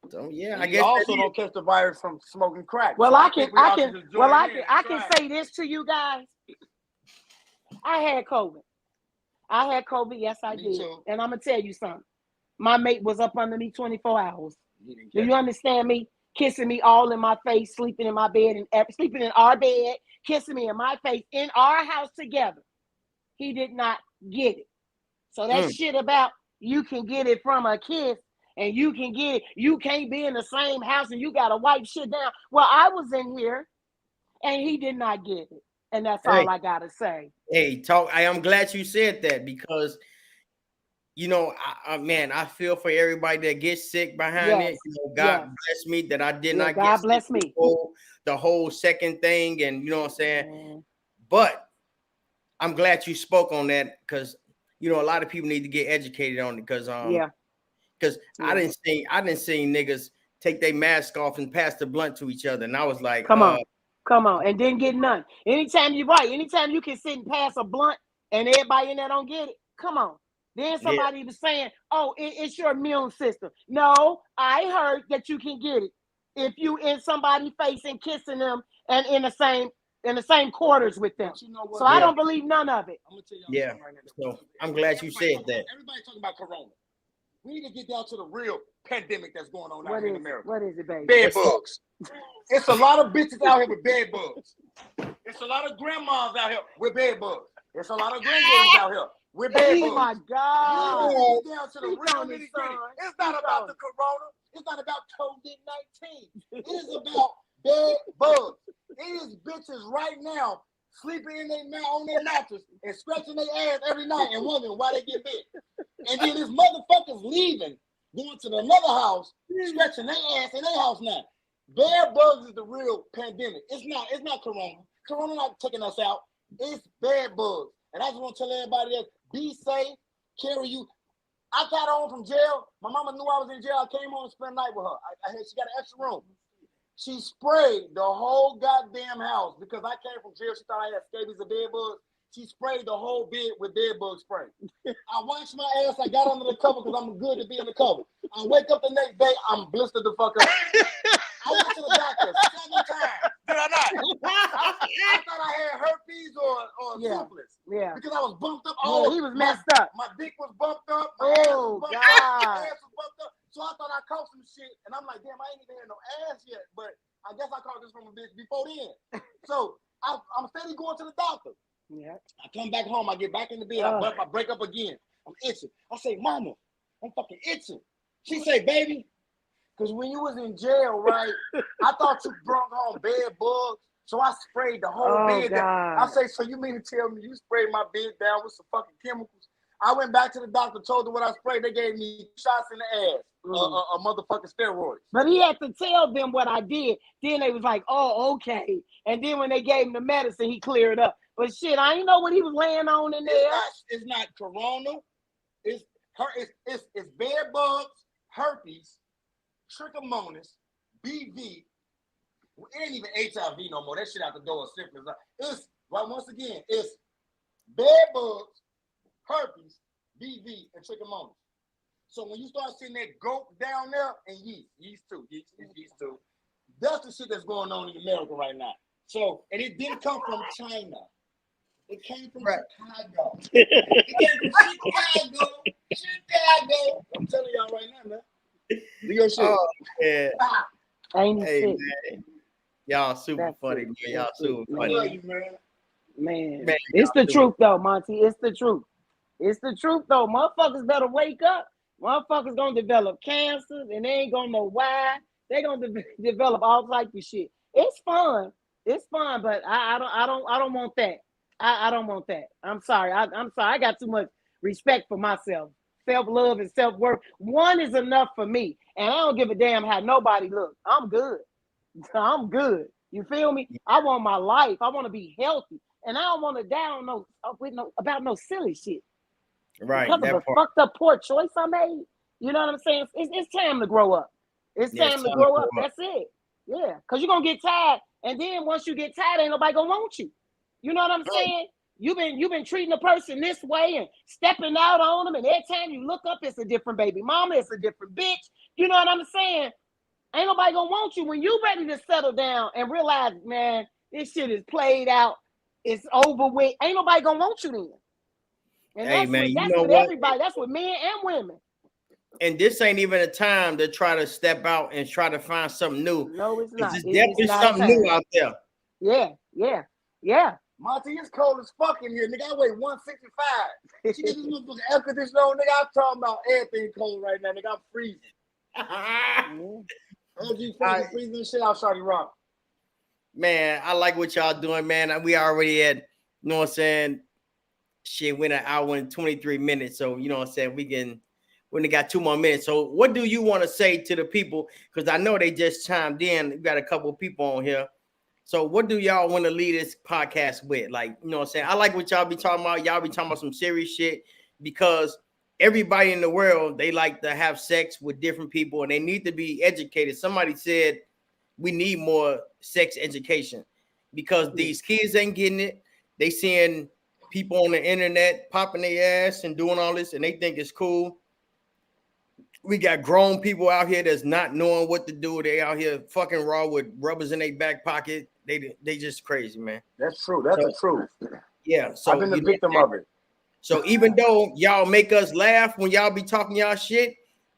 So yeah, I guess you also don't catch the virus from smoking crack. Well, I can say this to you guys. I had COVID. Yes, I did. Too. And I'm gonna tell you something. My mate was up under me 24 hours. Do you understand me? kissing me all in my face, sleeping in my bed, and sleeping in our bed, kissing me in my face in our house together. He did not get it. So that shit about you can get it from a kiss and you can get it, you can't be in the same house and you gotta wipe shit down. Well, I was in here and he did not get it. And that's all I gotta say. Hey, I am glad you said that because you know, man, I feel for everybody that gets sick behind it. You know, God bless me that I did not God get bless sick me. The whole second thing, and you know what I'm saying. But I'm glad you spoke on that because you know a lot of people need to get educated on it because I didn't see niggas take their mask off and pass the blunt to each other, and I was like, come on, and didn't get none. Anytime you can sit and pass a blunt and everybody in there don't get it, come on. Then somebody was saying, oh, it's your immune system. No, I heard that you can get it if you in somebody's face and kissing them and in the same quarters with them. You know so I don't believe none of it. I'm gonna tell you right now. So I'm glad you said that. Everybody talking about corona. We need to get down to the real pandemic that's going on out here in America. What is it, baby? Bed bugs. It's a lot of bitches out here with bed bugs. It's a lot of grandmas out here with bed bugs. It's a lot of grandbabies out here with bed bugs. Oh my God. We down to the real nitty-gritty. It's not about the corona. It's not about COVID-19. It is about bed bugs. It is bitches right now sleeping in on their mattress and scratching their ass every night and wondering why they get bit. And then this motherfuckers leaving, going to another house, scratching their ass in their house now. Bed bugs is the real pandemic. It's not corona. Corona not taking us out. It's bed bugs. And I just want to tell everybody that be safe, carry you. I got home from jail. My mama knew I was in jail. I came home and spent the night with her. She got an extra room. She sprayed the whole goddamn house because I came from jail. She thought I had scabies of bed bugs. She sprayed the whole bed with bed bug spray. I washed my ass. I got under the cover because I'm good to be in the cover. I wake up the next day. I'm blistered the fuck up. I went to the doctor 7 times. Did I not? I thought I had herpes or syphilis. Yeah. Because I was bumped up. Oh, he was messed up. My dick was bumped up. My ass was bumped up. My ass was bumped up. So I thought I caught some shit. And I'm like, damn, I ain't even had no ass yet. But I guess I caught this from a bitch before then. So I'm steady going to the doctor. Yeah. I come back home. I get back in the bed. I break up again. I'm itching. I say, Mama, I'm fucking itching. She say, baby, because when you was in jail, right, I thought you brought home bed bugs. So I sprayed the whole bed down. I say, so you mean to tell me you sprayed my bed down with some fucking chemicals? I went back to the doctor, told her what I sprayed. They gave me shots in the ass, a motherfucking steroids. But he had to tell them what I did. Then they was like, oh, okay. And then when they gave him the medicine, he cleared up. But shit, I didn't know what he was laying on in there. It's not corona. It's bed bugs, herpes, trichomonas, BV. It ain't even HIV no more. That shit out the door. Syphilis. It's once again, it's bed bugs, herpes, BV, and trichomonas. So when you start seeing that goat down there, and yeast too. That's the shit that's going on in America right now. So, and it didn't come from China. It came from Chicago. It came from Chicago. I'm telling y'all right now, man. Do your shit. Oh, yeah. Ain't hey, sick. man. Y'all super funny, man. Y'all super funny. Love you, man. It's the truth, though, Monty. It's the truth. It's the truth, though. Motherfuckers better wake up. Motherfuckers gonna develop cancer, and they ain't gonna know why. They gonna develop all types of shit. It's fun. It's fun, but I don't want that. I don't want that. I'm sorry. I'm sorry. I got too much respect for myself. Self-love and self-worth. One is enough for me. And I don't give a damn how nobody looks. I'm good. I'm good. You feel me? I want my life. I want to be healthy. And I don't want to die on about no silly shit. Right. Because of a fucked up poor choice I made. You know what I'm saying? It's time to grow up. It's time to grow up. That's it. Yeah. Because you're going to get tired. And then once you get tired, ain't nobody going to want you. You know what I'm saying? You've been treating a person this way and stepping out on them, and every time you look up, it's a different baby mama, it's a different bitch. You know what I'm saying? Ain't nobody gonna want you when you ready to settle down and realize, man, this shit is played out, it's over with. Ain't nobody gonna want you then. And that's with everybody. That's with men and women. And this ain't even a time to try to step out and try to find something new. No, it's not. There's definitely not something new out there. Yeah. Monty, it's cold as fuck in here, nigga. I weigh 165. She get this motherfucking air conditioner on, nigga. I'm talking about everything cold right now, nigga. I'm freezing. OG freezing the shit out, ShawtyRoc. Man, I like what y'all doing, man. We already had, you know what I'm saying? Shit, went an hour and 23 minutes. So, you know what I'm saying? We only got 2 more minutes. So what do you want to say to the people? Because I know they just chimed in. We got a couple of people on here. So what do y'all want to lead this podcast with? Like, you know what I'm saying? I like what y'all be talking about. Y'all be talking about some serious shit because everybody in the world, they like to have sex with different people and they need to be educated. Somebody said we need more sex education because these kids ain't getting it. They seeing people on the internet popping their ass and doing all this and they think it's cool. We got grown people out here that's not knowing what to do. They out here fucking raw with rubbers in their back pocket. They just crazy, man. That's true. That's the truth. Yeah. So I've been the victim of it. So even though y'all make us laugh when y'all be talking y'all shit,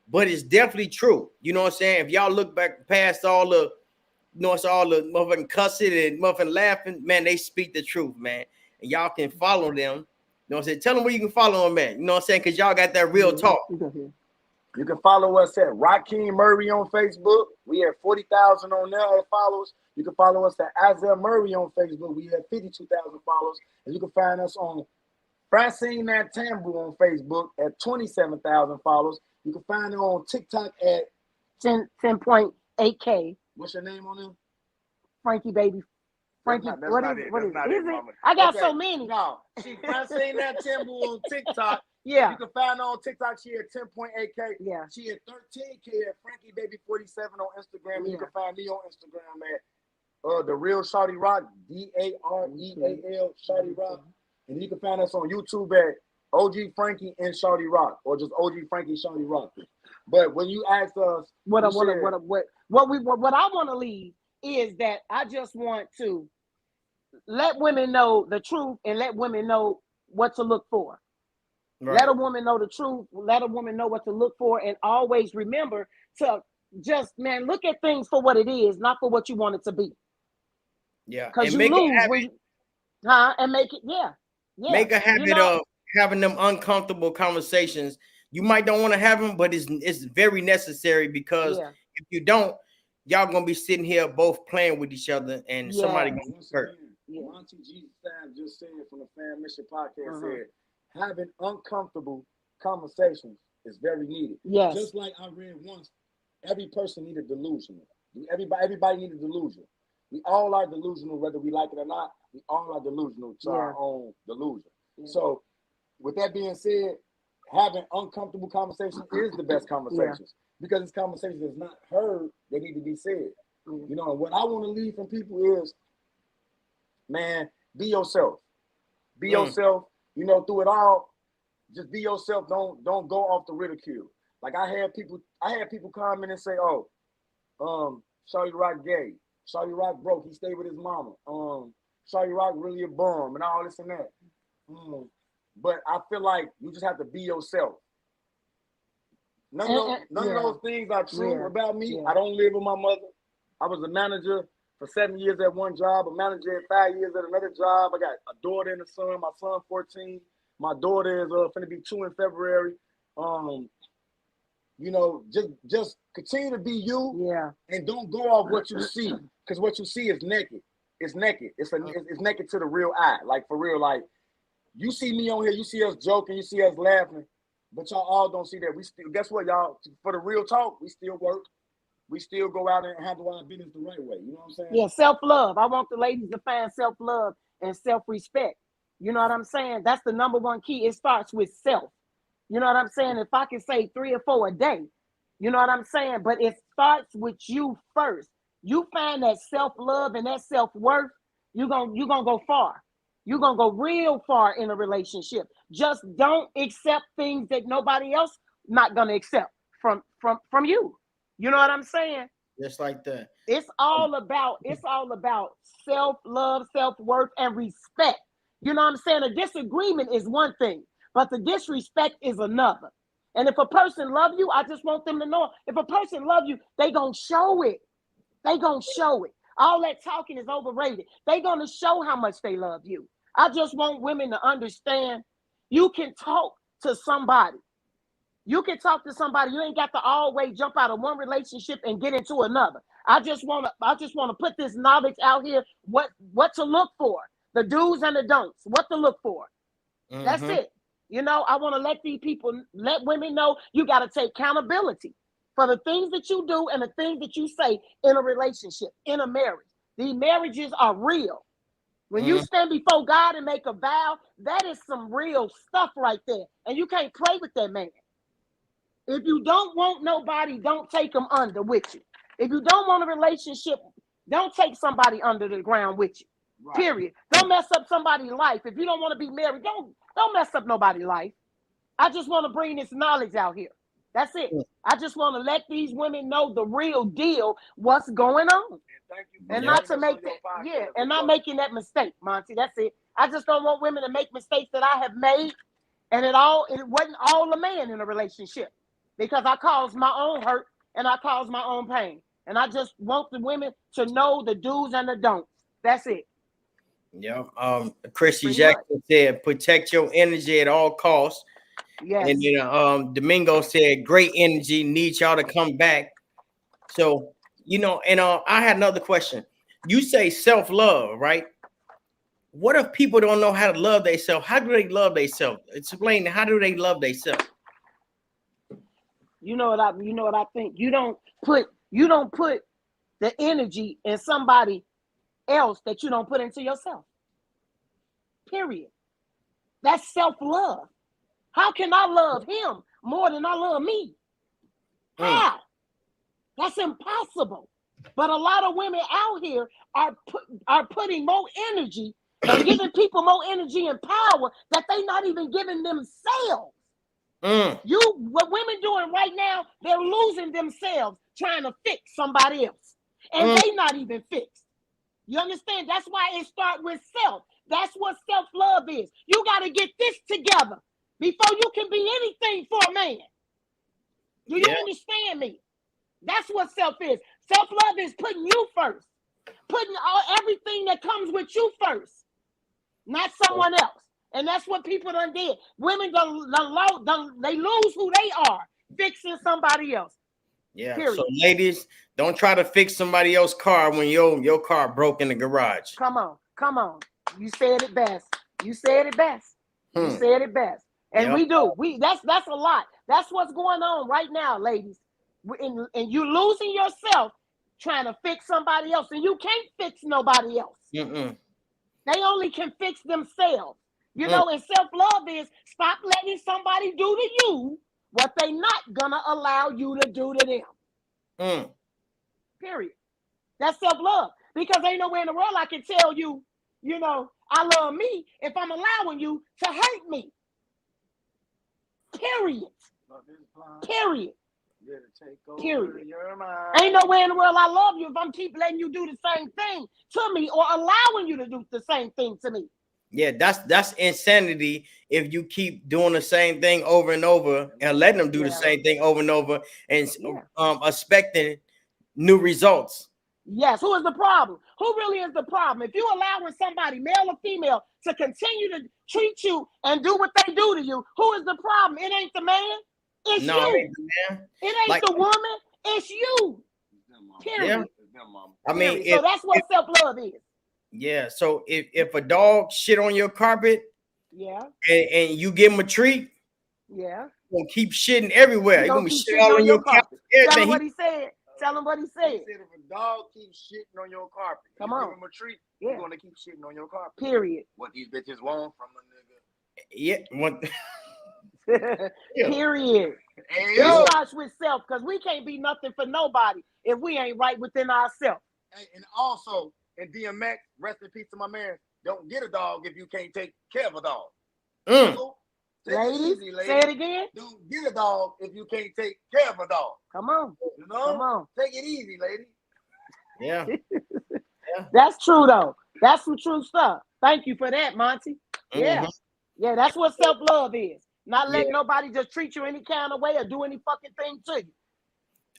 but it's definitely true. You know what I'm saying? If y'all look back past all the, you know, it's all the motherfucking cussing and motherfucking laughing, man, they speak the truth, man. And y'all can follow them. You know what I'm saying? Tell them where you can follow them at. You know what I'm saying? Because y'all got that real talk. You can follow us at Rokheem Murray on Facebook. We have 40,000 on there as followers. You can follow us at Isaiah Murray on Facebook. We have 52,000 followers. And you can find us on Francine Nantaanbu on Facebook at 27,000 followers. You can find her on TikTok at 10.8K. What's your name on there? Frankie, baby. Frankie, what is it? I got so many. No, she Francine Nantaanbu on TikTok. Yeah. You can find her on TikTok. She at 10.8K. Yeah. She at 13K at Frankie Baby 47 on Instagram. And you can find me on Instagram at the real ShawtyRoc, DAREAL ShawtyRoc. And you can find us on YouTube at OG Frankie and ShawtyRoc, or just OG Frankie ShawtyRoc. But when you ask us what I want to leave is that I just want to let women know the truth and let women know what to look for. Right. Let a woman know the truth. Let a woman know what to look for, and always remember to just, man, look at things for what it is, not for what you want it to be. Yeah, because you lose when and make it. Make a habit of having them uncomfortable conversations. You might don't want to have them, but it's very necessary because if you don't, y'all gonna be sitting here both playing with each other, and somebody gonna be hurt. Monty G just said from the Fammission podcast said, having uncomfortable conversations is very needed. Yes. Just like I read once, every person need a delusion. Everybody need a delusion. We all are delusional, whether we like it or not. We all are delusional to our own delusion. Yeah. So, with that being said, having uncomfortable conversations is the best conversations because it's conversations that's not heard that need to be said. Mm-hmm. You know, and what I want to leave from people is, man, be yourself. Be yourself. You know, through it all, just be yourself. Don't go off the ridicule. Like I had people come in and say, "Oh, ShawtyRoc gay. ShawtyRoc broke. He stayed with his mama. ShawtyRoc really a bum and all this and that." But I feel like you just have to be yourself. None of those things are true about me. I don't live with my mother. I was a manager for 7 years at one job, a manager at 5 years at another job. I got a daughter and a son. My son 14. My daughter is finna be 2 in February. You know, just continue to be you. And don't go off what you see, because what you see is naked. It's naked. It's naked to the real eye. Like for real, like you see me on here, you see us joking, you see us laughing, but y'all all don't see that. We still, guess what, y'all? For the real talk, we still work. We still go out and handle our business the right way. You know what I'm saying? Yeah, self-love. I want the ladies to find self-love and self-respect. You know what I'm saying? That's the number one key. It starts with self. You know what I'm saying? If I can say 3 or 4 a day, you know what I'm saying? But it starts with you first. You find that self-love and that self-worth, you're gonna go far. You're gonna go real far in a relationship. Just don't accept things that nobody else not gonna accept from you. You know what I'm saying? Just like that. It's all about self-love, self-worth, and respect. You know what I'm saying? A disagreement is one thing, but the disrespect is another. And if a person love you, I just want them to know, if a person love you, they gonna show it. They gonna show it. All that talking is overrated. They gonna show how much they love you. I just want women to understand you can talk to somebody. You can talk to somebody. You ain't got to always jump out of one relationship and get into another. I just want to put this knowledge out here, what to look for, the do's and the don'ts, what to look for. That's it. You know, I want to let women know you got to take accountability for the things that you do and the things that you say in a relationship, in a marriage. These marriages are real. When you stand before God and make a vow, that is some real stuff right there. And you can't play with that man. If you don't want nobody, don't take them under with you. If you don't want a relationship, don't take somebody under the ground with you. Right. Period. Don't mess up somebody's life. If you don't want to be married, don't mess up nobody's life. I just want to bring this knowledge out here. That's it. I just want to let these women know the real deal, what's going on. And not to make that, and not making that mistake, Monty. That's it. I just don't want women to make mistakes that I have made, and it wasn't all a man in a relationship, because I caused my own hurt and I caused my own pain. And I just want the women to know the do's and the don'ts. That's it. Yeah. Chrissy Jackson said, protect your energy at all costs. Yes. And then Domingo said, great energy, need y'all to come back. So, and I had another question. You say self-love, right? What if people don't know how to love themselves? How do they love themselves? Explain, how do they love themselves? You know what I think? You don't put the energy in somebody else that you don't put into yourself. Period. That's self-love. How can I love him more than I love me? How? That's impossible. But a lot of women out here are putting more energy, are giving people more energy and power that they're not even giving themselves. What women doing right now, they're losing themselves trying to fix somebody else. And they not even fixed. You understand? That's why it starts with self. That's what self-love is. You got to get this together before you can be anything for a man. Do you understand me? That's what self is. Self-love is putting you first. Putting everything that comes with you first. Not someone else. And that's what people done did. Women they lose who they are, fixing somebody else. Yeah. Period. So ladies, don't try to fix somebody else's car when your car broke in the garage. Come on. You said it best. You said it best. And we do. That's a lot. That's what's going on right now, ladies. And you losing yourself trying to fix somebody else, and you can't fix nobody else. They only can fix themselves. And self-love is stop letting somebody do to you what they not gonna allow you to do to them. Period. That's self-love. Because ain't nowhere in the world I can tell you, I love me if I'm allowing you to hurt me. Period. Period. Ain't nowhere in the world I love you if I'm keep letting you do the same thing to me or allowing you to do the same thing to me. Yeah, that's insanity if you keep doing the same thing over and over and letting them do the same thing over and over and expecting new results. Yes, who is the problem? Who really is the problem? If you allowing somebody, male or female, to continue to treat you and do what they do to you, who is the problem? It ain't the man. It's you. It ain't the woman. It's you. Period. Yeah. So that's what self-love is. Yeah. So if a dog shit on your carpet, and you give him a treat, he's gonna keep shitting everywhere. He's gonna be shitting all on your carpet. Tell him what he said. Tell him what he said. He said if a dog keeps shitting on your carpet, give him a treat, he's gonna keep shitting on your carpet. Period. What these bitches want from a nigga. Yeah. Period. It starts with self, because we can't be nothing for nobody if we ain't right within ourselves. And also, in DMX, rest in peace to my man, don't get a dog if you can't take care of a dog. So, ladies, say it again. Don't get a dog if you can't take care of a dog. Come on. Come on. Take it easy, lady. Yeah. That's true, though. That's some true stuff. Thank you for that, Monty. Yeah. Yeah, that's what self-love is. Not letting nobody just treat you any kind of way or do any fucking thing to you.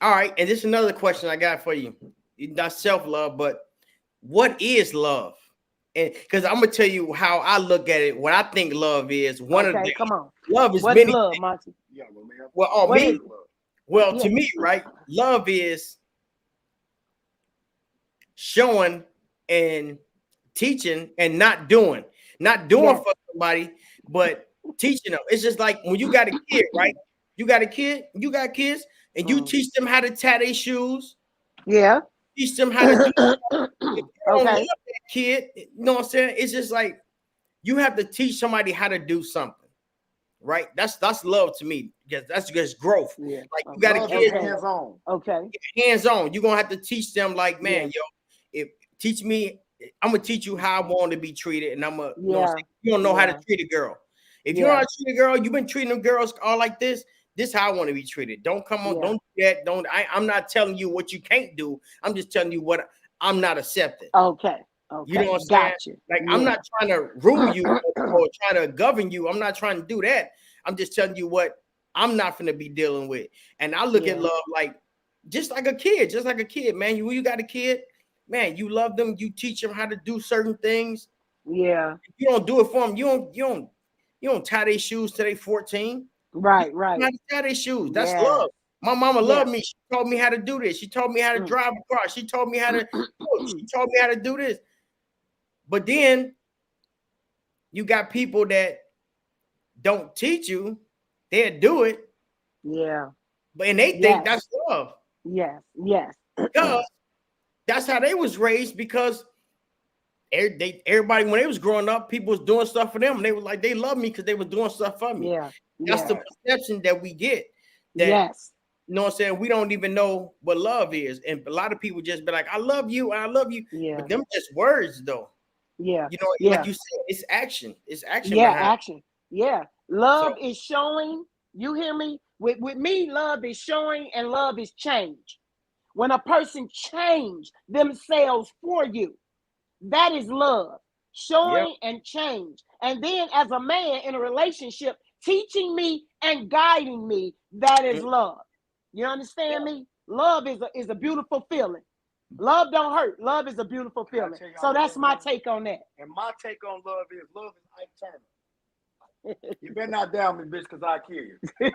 All right, and this is another question I got for you. Not self-love, but what is love? And because I'm gonna tell you how I look at it, what I think love is. One of the come on. Love is what many is love, things. Monty? Well, to me, right? Love is showing and teaching and not doing for somebody, but teaching them. It's just like when you got a kid, right? You got kids, and you teach them how to tie their shoes. Yeah. Teach them how to do okay. That kid, you know what I'm saying? It's just like you have to teach somebody how to do something, right? That's love to me. Because that's just growth. Yeah. Like you got a kid hands-on. Okay. Hands-on. You're gonna have to teach them, like, man, teach me. I'm gonna teach you how I want to be treated, and I'm gonna you don't know how to treat a girl. If you don't know how to treat a girl, you've been treating them girls all like this. This is how I want to be treated. Don't come on, don't do that. I'm not telling you what you can't do. I'm just telling you what I'm not accepting. Okay. You know what I'm saying? Like I'm not trying to rule you or try to govern you. I'm not trying to do that. I'm just telling you what I'm not gonna be dealing with. And I look at love like just like a kid, man. You got a kid, man, you love them, you teach them how to do certain things. Yeah. If you don't do it for them, you don't tie their shoes till they 14. Right. You how to tie their shoes. That's love. My mama loved me. She taught me how to do this. She taught me how to drive a car. She taught me how to she taught me how to do this. But then you got people that don't teach you, they'll do it. Yeah. But and they think that's love. Yes. Because that's how they was raised, because everybody, when they was growing up, people was doing stuff for them. And they was like, they love me because they was doing stuff for me. Yeah. That's the perception that we get. That, you know what I'm saying? We don't even know what love is. And a lot of people just be like, I love you, I love you. Yeah. But them just words though. Yeah. You know, like you said, it's action. It's action. Yeah, action. Yeah. Love is showing. You hear me? With me, love is showing and love is change. When a person change themselves for you, that is love. Showing and change. And then as a man in a relationship, teaching me and guiding me, that is love. You understand me? Love is a beautiful feeling. Love don't hurt. Love is a beautiful feeling. So that's my take on that. And my take on love is Ike Turner. You better not down me, bitch, because I kill you. You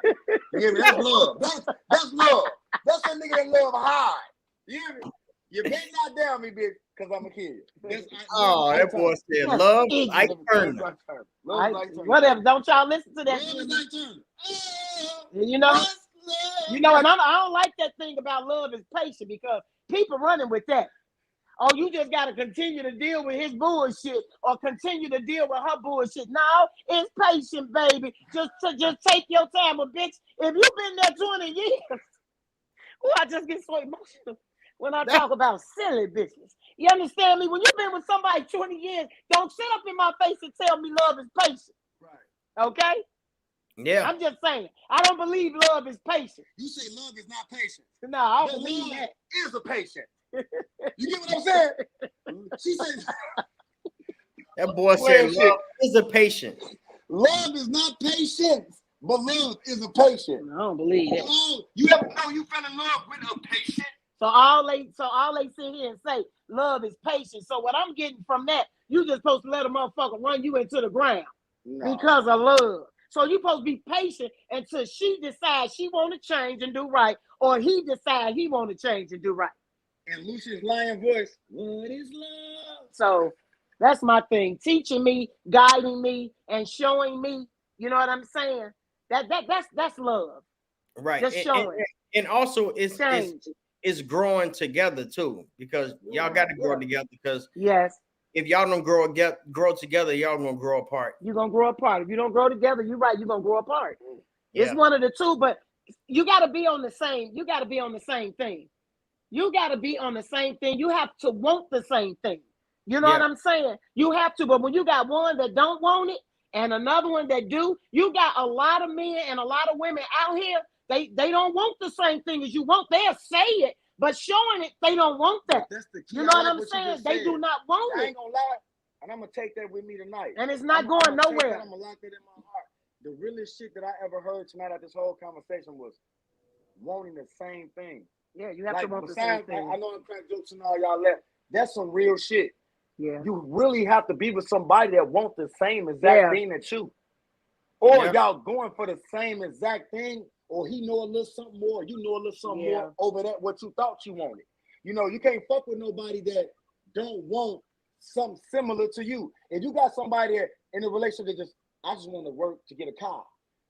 hear me? That's love. That's love. That's a nigga that love high. You hear me? You better not down me, bitch, because I'm going to kill you. That boy said love Ike Turner. Whatever. Don't y'all listen to that. You know? And I don't like that thing about love is patient, because people running with that. Oh, you just got to continue to deal with his bullshit or continue to deal with her bullshit. No, it's patient, baby. Just take your time. But bitch, if you've been there 20 years, I just get so emotional when I talk about silly bitches. You understand me? When you've been with somebody 20 years, don't sit up in my face and tell me love is patient. Right. Okay? Yeah. I'm just saying. I don't believe love is patient. You say love is not patient. No, I don't believe that. Is a patient. You get what I'm saying? She said that boy said love is a patient. Love is not patient, but love is a patient. I don't believe that. Oh, you ever know you fell in love with a patient? So all they sit here and say love is patient. So what I'm getting from that, you just supposed to let a motherfucker run you into the ground because of love. So you supposed to be patient until she decides she want to change and do right, or he decides he want to change and do right. And Lucia's lion voice, what is love? So that's my thing. Teaching me, guiding me, and showing me. You know what I'm saying? That's love. Right. Just showing. And also it's growing together too, because y'all got to grow together. Because if y'all don't grow together, y'all gonna grow apart. You're gonna grow apart. If you don't grow together, you're right. You're gonna grow apart. It's one of the two, but you got to be on the same. You got to be on the same thing. You got to be on the same thing. You have to want the same thing. You know what I'm saying? You have to, but when you got one that don't want it and another one that do, you got a lot of men and a lot of women out here. They don't want the same thing as you want. They'll say it, but showing it, they don't want that. That's the key. You know what I'm saying? They do not want it. I ain't gonna lie, and I'm gonna take that with me tonight. And it's not going nowhere. I'm gonna lock it in my heart. the realest shit that I ever heard tonight at this whole conversation was wanting the same thing. Yeah, you have like, to want the same thing. I know I'm cracking jokes and all y'all left. That's some real shit. Yeah. You really have to be with somebody that wants the same exact thing that you. Or y'all going for the same exact thing, or he know a little something more, you know a little something more over that what you thought you wanted. You know, you can't fuck with nobody that don't want something similar to you. If you got somebody that in a relationship that just, I just want to work to get a car.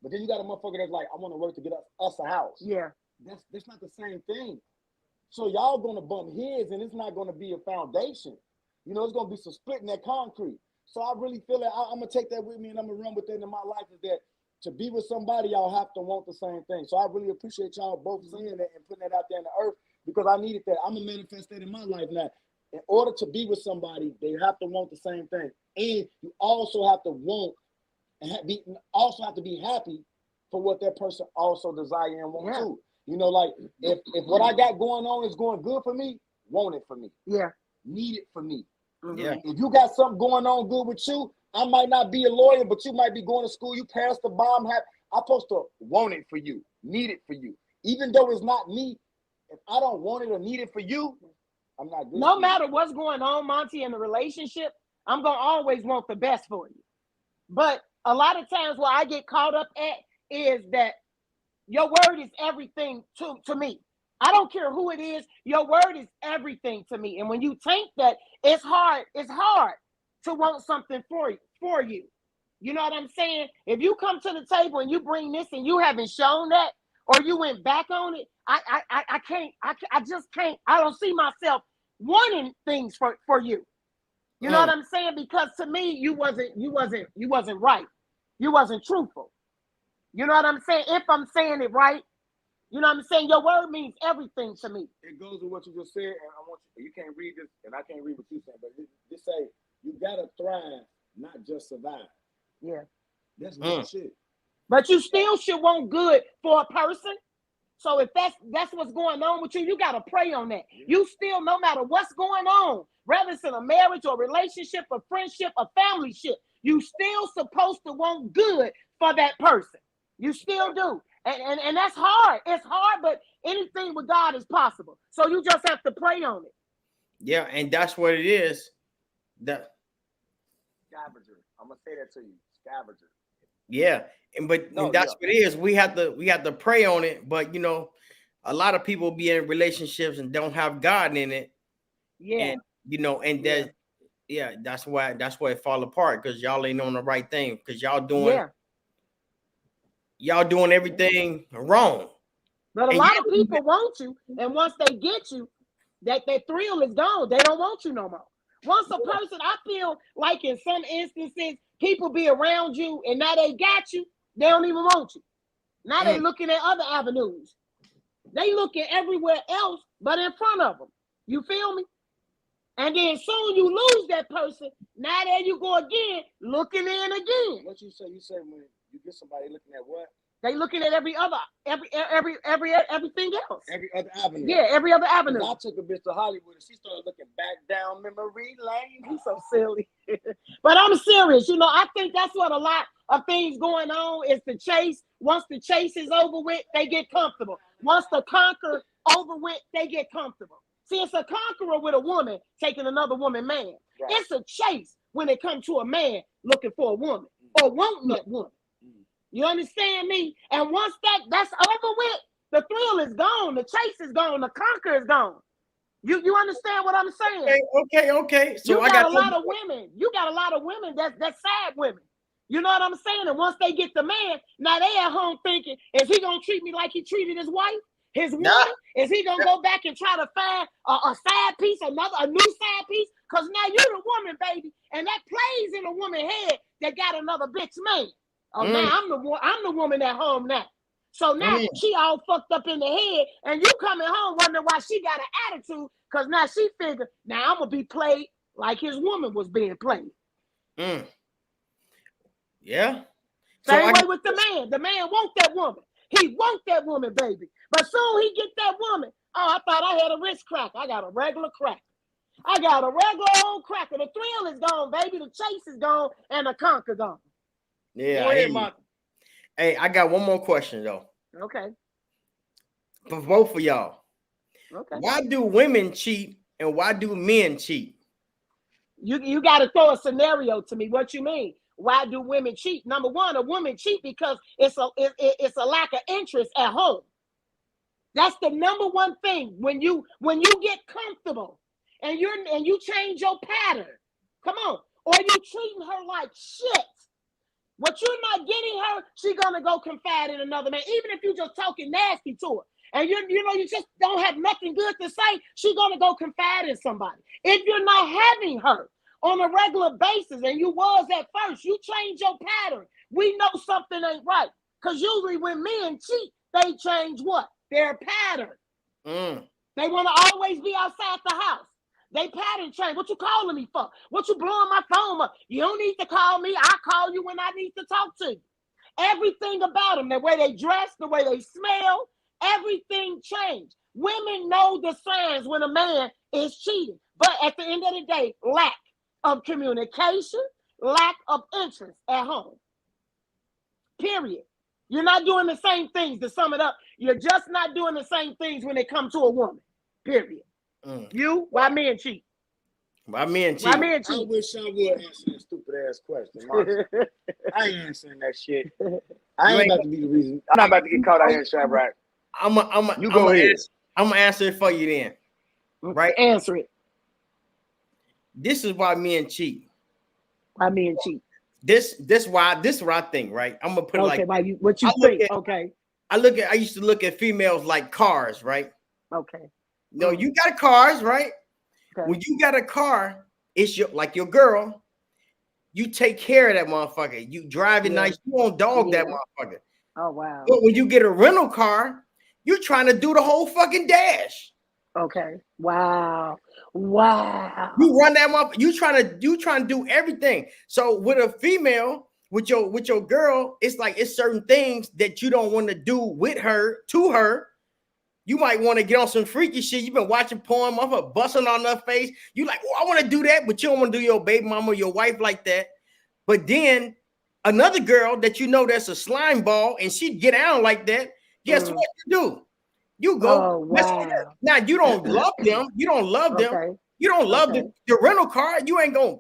But then you got a motherfucker that's like, I want to work to get us a house. Yeah. That's not the same thing. So y'all gonna bump heads, and it's not gonna be a foundation. You know, it's gonna be some splitting that concrete. So I really feel that I'm gonna take that with me, and I'm gonna run with that in my life. Is that to be with somebody, y'all have to want the same thing. So I really appreciate y'all both saying that and putting that out there in the earth, because I needed that. I'm gonna manifest that in my life now. In order to be with somebody, they have to want the same thing, and you also have to want and also have to be happy for what that person also desire and want too. You know, like if what I got going on is going good for me, want it for me. Yeah. Need it for me. Yeah. If you got something going on good with you, I might not be a lawyer, but you might be going to school. You passed the bomb. I'm supposed to want it for you, need it for you. Even though it's not me, if I don't want it or need it for you, I'm not good. No matter what's going on, Monty, in the relationship, I'm going to always want the best for you. But a lot of times what I get caught up at is that your word is everything to me. I don't care who it is. Your word is everything to me. And when you think that, it's hard to want something for you. You know what I'm saying? If you come to the table and you bring this and you haven't shown that, or you went back on it, I just can't. I don't see myself wanting things for you. You know what I'm saying? Because to me, you wasn't right. You wasn't truthful. You know what I'm saying? If I'm saying it right, you know what I'm saying? Your word means everything to me. It goes with what you just said, and I want you can't read this, and I can't read what you saying, but just say you gotta thrive, not just survive. Yeah. That's good shit. But you still should want good for a person. So if that's what's going on with you, you gotta pray on that. You still, no matter what's going on, whether it's in a marriage or relationship or friendship or family ship, you still supposed to want good for that person. You still do. And that's hard. It's hard, but anything with God is possible. So you just have to pray on it. Yeah, and that's what it is. Scavenger. I'm gonna say that to you. Scavenger. Yeah, and that's what it is. We have to pray on it. But you know, a lot of people be in relationships and don't have God in it. Yeah. And you know, and that's why it fall apart, because y'all ain't on the right thing, because y'all doing everything wrong. But a lot of people want you, and once they get you, that thrill is gone. They don't want you no more. Once a person, I feel like in some instances, people be around you and now they got you, they don't even want you. Now they looking at other avenues. They looking everywhere else but in front of them. You feel me? And then soon you lose that person. Now there you go again, looking in again. What you say? You say when you get somebody looking at what? They looking at everything else. Every other avenue. Yeah, every other avenue. I took a bitch to Hollywood and she started looking back down memory lane. He's so silly. But I'm serious. You know, I think that's what a lot of things going on is the chase. Once the chase is over with, they get comfortable. Once the conquer over with, they get comfortable. See, it's a conqueror with a woman taking another woman man. Right. It's a chase when it comes to a man looking for a woman or wanting that woman. You understand me? And once that's over with, the thrill is gone, the chase is gone, the conquer is gone. You understand what I'm saying? Okay. So you got a lot of women. You got a lot of women that's sad women. You know what I'm saying? And once they get the man, now they at home thinking, is he gonna treat me like he treated his wife, his woman? Is he gonna go back and try to find a side piece, a new side piece? Because now you're the woman, baby, and that plays in a woman's head that got another bitch man. Oh, now I'm the woman at home now. So now she all fucked up in the head, and you coming home wondering why she got an attitude, because now she figured, now I'm going to be played like his woman was being played. Yeah. Same way with the man. The man want that woman. He want that woman, baby. But soon he get that woman. Oh, I thought I had a wrist crack. I got a regular crack. I got a regular old cracker. The thrill is gone, baby. The chase is gone, and the conquer gone. Yeah. Go ahead, Monty. Hey, I got one more question though. Okay. For both of y'all. Okay. Why do women cheat and why do men cheat? You got to throw a scenario to me. What you mean? Why do women cheat? Number one, a woman cheat because it's a lack of interest at home. That's the number one thing. When you get comfortable and you change your pattern, come on, or you treating her like shit. What you're not getting her, she gonna go confide in another man, even if you just talking nasty to her. And you just don't have nothing good to say, she gonna go confide in somebody. If you're not having her on a regular basis, and you was at first, you change your pattern. We know something ain't right. Because usually when men cheat, they change what? Their pattern. They want to always be outside the house. They pattern change. What you calling me for? What you blowing my phone up? You don't need to call me. I call you when I need to talk to you. Everything about them, the way they dress, the way they smell, everything changed. Women know the signs when a man is cheating. But at the end of the day, lack of communication, lack of interest at home. Period. You're not doing the same things. To sum it up, you're just not doing the same things when it comes to a woman. Period. Why men cheat? Why men cheat? I wish I would answer that stupid ass question, Mark. I ain't answering that shit. I ain't about to be the reason. I'm not about to get caught out here in ShawtyRoc. You go ahead. I'm gonna answer it for you then. Right? Answer it. This is why men cheat. Why men cheat? This is what I think, right? I'm gonna put it like what you think? I used to look at females like cars, right? Okay. No, you got cars, right? Okay. When you got a car, it's like your girl. You take care of that motherfucker. You drive it nice. You won't dog that motherfucker. Oh wow. But when you get a rental car, you're trying to do the whole fucking dash. Okay. Wow. Wow. You run that motherfucker. You trying to do everything. So with a female, with your girl, it's like it's certain things that you don't want to do with her, to her. You might want to get on some freaky shit. You've been watching porn, motherfucker busting on her face. You like, oh, I want to do that, but you don't want to do your baby mama or your wife like that. But then another girl that you know that's a slime ball and she'd get down like that. Guess what you do? You go. Wow. Now you don't love them. You don't love them. Okay. You don't love the rental car. You ain't gonna.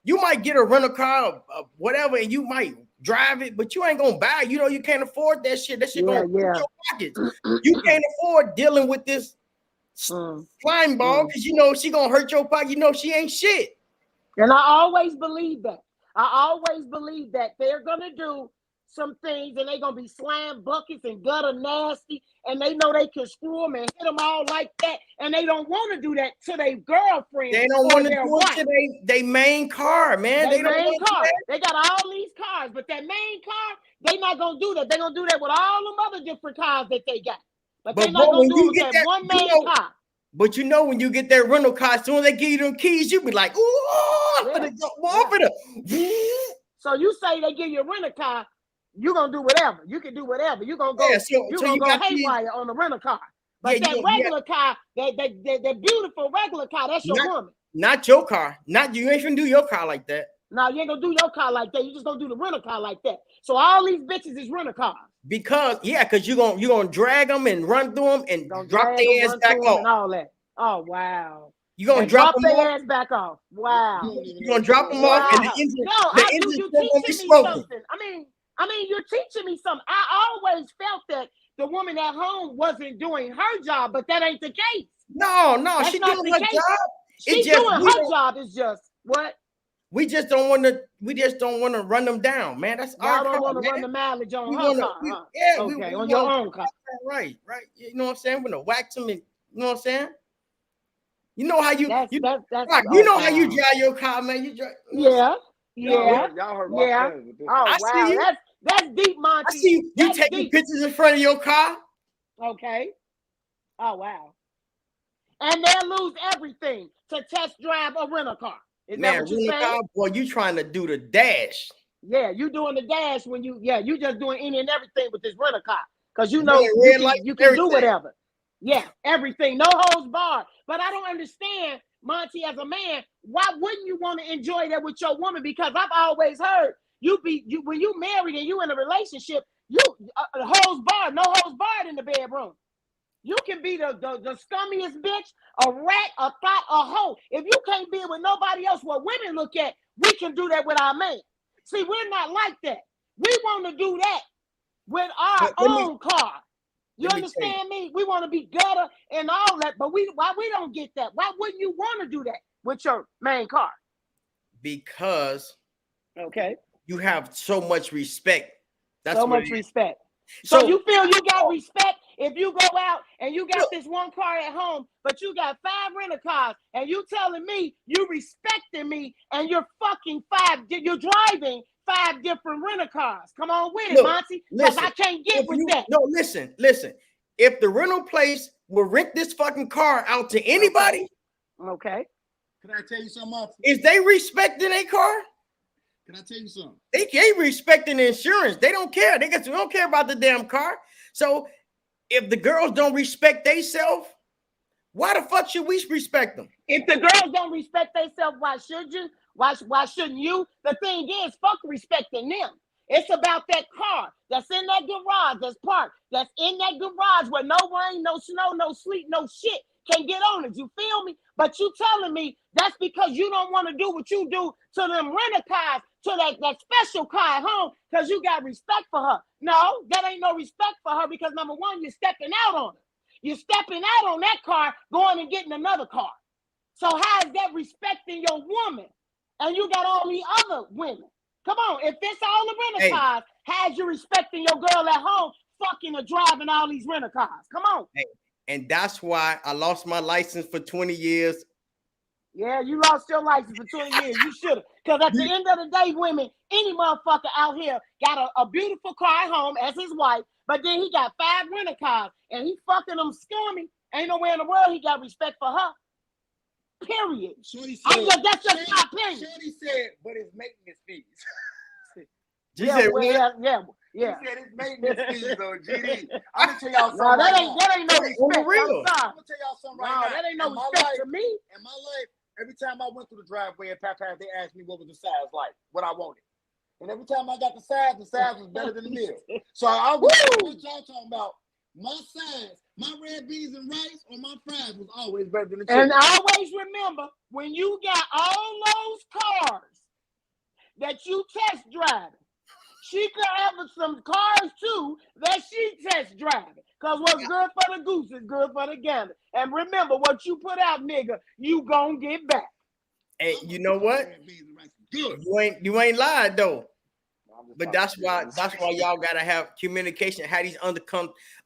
You might get a rental car, whatever, and you might drive it, but you ain't gonna buy it. You know you can't afford that shit. That shit gonna hurt your pockets. You can't afford dealing with this slime ball because you know she gonna hurt your pocket. You know she ain't shit. And I always believe that. I always believe that they're gonna do some things and they're gonna be slam buckets and gutter nasty, and they know they can screw them and hit them all like that, and they don't want to do that to their girlfriend. They don't want to do it to their main car, man. They don't main car. They got all these cars, but that main car, they not gonna do that. They're gonna do that with all them other different cars that they got. But they're not gonna do it with that one main car. But you know, when you get that rental car, as soon as they give you them keys, you be like, ooh, I'm gonna go. So you say they give you a rental car, you gonna do whatever. You can do whatever. You gonna go. You gonna go haywire on the rental car. But that regular car, that beautiful regular car, that's your woman. Not your car. Not you. Ain't gonna do your car like that. No, you ain't gonna do your car like that. You just gonna do the rental car like that. So all these bitches is rental cars. Because you gonna drag them and run through them and drop their ass back off and all that. Oh wow. You gonna drop their ass back off. Wow. You gonna drop them off and the engine gonna be smoking. I mean, you're teaching me something. I always felt that the woman at home wasn't doing her job, but that ain't the case. No, she's doing her job. She's doing her job. It's just what? We just don't want to run them down, man. That's our car. Don't want to run the mileage on her car. On your own car. Right. You know what I'm saying? We're gonna wax them, and you know what I'm saying? You know how you that's you know how you drive your car, man. You drive. Yeah. Y'all heard Oh wow, that's deep, Monty. I see you taking pictures in front of your car. Okay. Oh wow. And they'll lose everything to test drive a rental car. Is that what you're saying? Boy, you trying to do the dash. Yeah, you doing the dash when you just doing any and everything with this rental car. Because you know you can do whatever. Yeah, everything, no holds barred. But I don't understand, Monty, as a man, why wouldn't you want to enjoy that with your woman? Because I've always heard when you married and you in a relationship, You hose barred, no hose barred in the bedroom. You can be the scummiest bitch, a rat, a thought, a hoe. If you can't be with nobody else, what women look at, we can do that with our man. See, we're not like that. We want to do that with our own car. You understand me? We want to be gutter and all that, but why we don't get that? Why wouldn't you want to do that with your main car? Because you have so much respect. That's so much respect. So you feel you got respect if you go out and you got this one car at home, but you got 5 rental cars, and you telling me you respecting me, and you're you're driving 5 different rental cars. Come on with it, Monty, because I can't get with that. No, listen. If the rental place will rent this fucking car out to anybody, okay. Can I tell you something? Is they respecting a car? Can I tell you something? They respecting the insurance. They don't care. They don't care about the damn car. So if the girls don't respect themselves, why the fuck should we respect them? If the girls don't respect themselves, why should you? Why shouldn't you? The thing is, fuck respecting them. It's about that car that's in that garage, that's parked, that's in that garage where no rain, no snow, no sleet, no shit can get on it. You feel me? But you telling me that's because you don't want to do what you do to them rental cars, to that special car at home, because you got respect for her. No, that ain't no respect for her, because number one, you're stepping out on her. You're stepping out on that car, going and getting another car. So how is that respecting your woman? And you got all these other women. Come on, if this all the rental cars, how's you respecting your girl at home, fucking or driving all these rental cars? Come on. Hey. And that's why I lost my license for 20 years. Yeah, you lost your license for 20 years. You should have. Because at the end of the day, women, any motherfucker out here got a beautiful car at home as his wife, but then he got 5 rental cars and he fucking them scummy. Ain't nowhere in the world he got respect for her. Period. Shorty said, that's just my opinion. Shorty said, but it's maintenance fees. Yeah. He said it's maintenance fees on GD. I'm gonna tell y'all something. That ain't no respect. I'm gonna tell y'all something right now. That ain't no respect to me. In my life, every time I went through the driveway at Papa, they asked me what was the size like, what I wanted. And every time I got the size was better than the middle. So I was what y'all talking about. My size, my red beans and rice or my fries was always better than the chicken. And always remember, when you got all those cars that you test driving, she could have some cars too that she test driving. Because what's good for the goose is good for the gander. And remember, what you put out, nigga, you gonna get back. And you know what? You ain't lied though. But that's why y'all gotta have communication, have these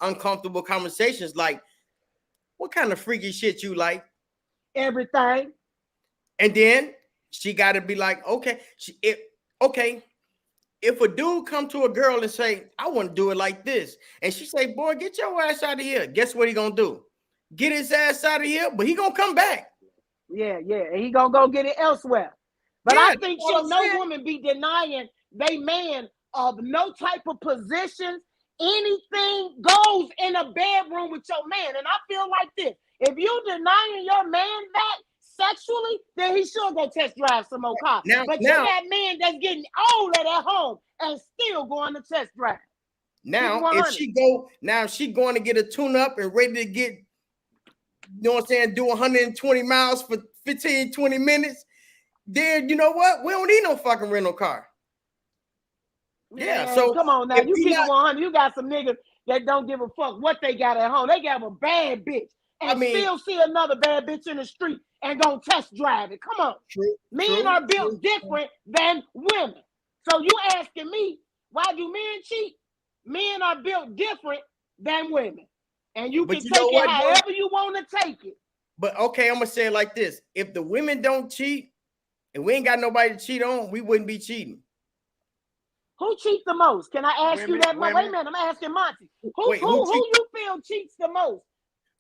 uncomfortable conversations. Like, what kind of freaky shit you like? Everything. And then she gotta be like, okay. If a dude come to a girl and say, I want to do it like this, and she say, boy, get your ass out of here. Guess what he gonna do? Get his ass out of here, but he gonna come back. Yeah. And he gonna go get it elsewhere. But I think no woman be denying they man of no type of positions. Anything goes in a bedroom with your man. And I feel like this. If you denying your man that sexually, then he should go test drive some more cars. But you got men that's getting old at home and still going to test drive. Now, if she going to get a tune-up and ready to get, you know what I'm saying, do 120 miles for 15, 20 minutes, then you know what? We don't need no fucking rental car. Yeah, so come on now. You keep it 100. You got some niggas that don't give a fuck what they got at home. They got a bad bitch and still see another bad bitch in the street and gonna test drive it. Come on. Men are built different than women. So you asking me, why do men cheat? Men are built different than women. And you can take it however you want to take it. But okay, I'm gonna say it like this. If the women don't cheat and we ain't got nobody to cheat on, we wouldn't be cheating. Who cheats the most? Can I ask you that? Wait a minute, I'm asking Monty. Who you feel cheats the most?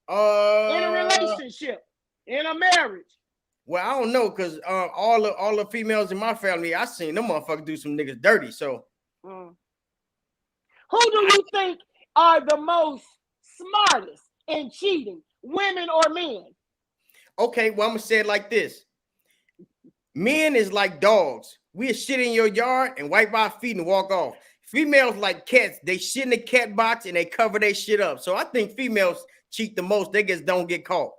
In a relationship, in a marriage. Well, I don't know, because all the females in my family, I seen them motherfuckers do some niggas dirty. So who do you think are the most smartest in cheating, women or men? Okay, well, I'm gonna say it like this. Men is like dogs. We shit in your yard and wipe our feet and walk off. females like cats. They shit in the cat box and they cover their shit up. So I think females cheat the most. They just don't get caught.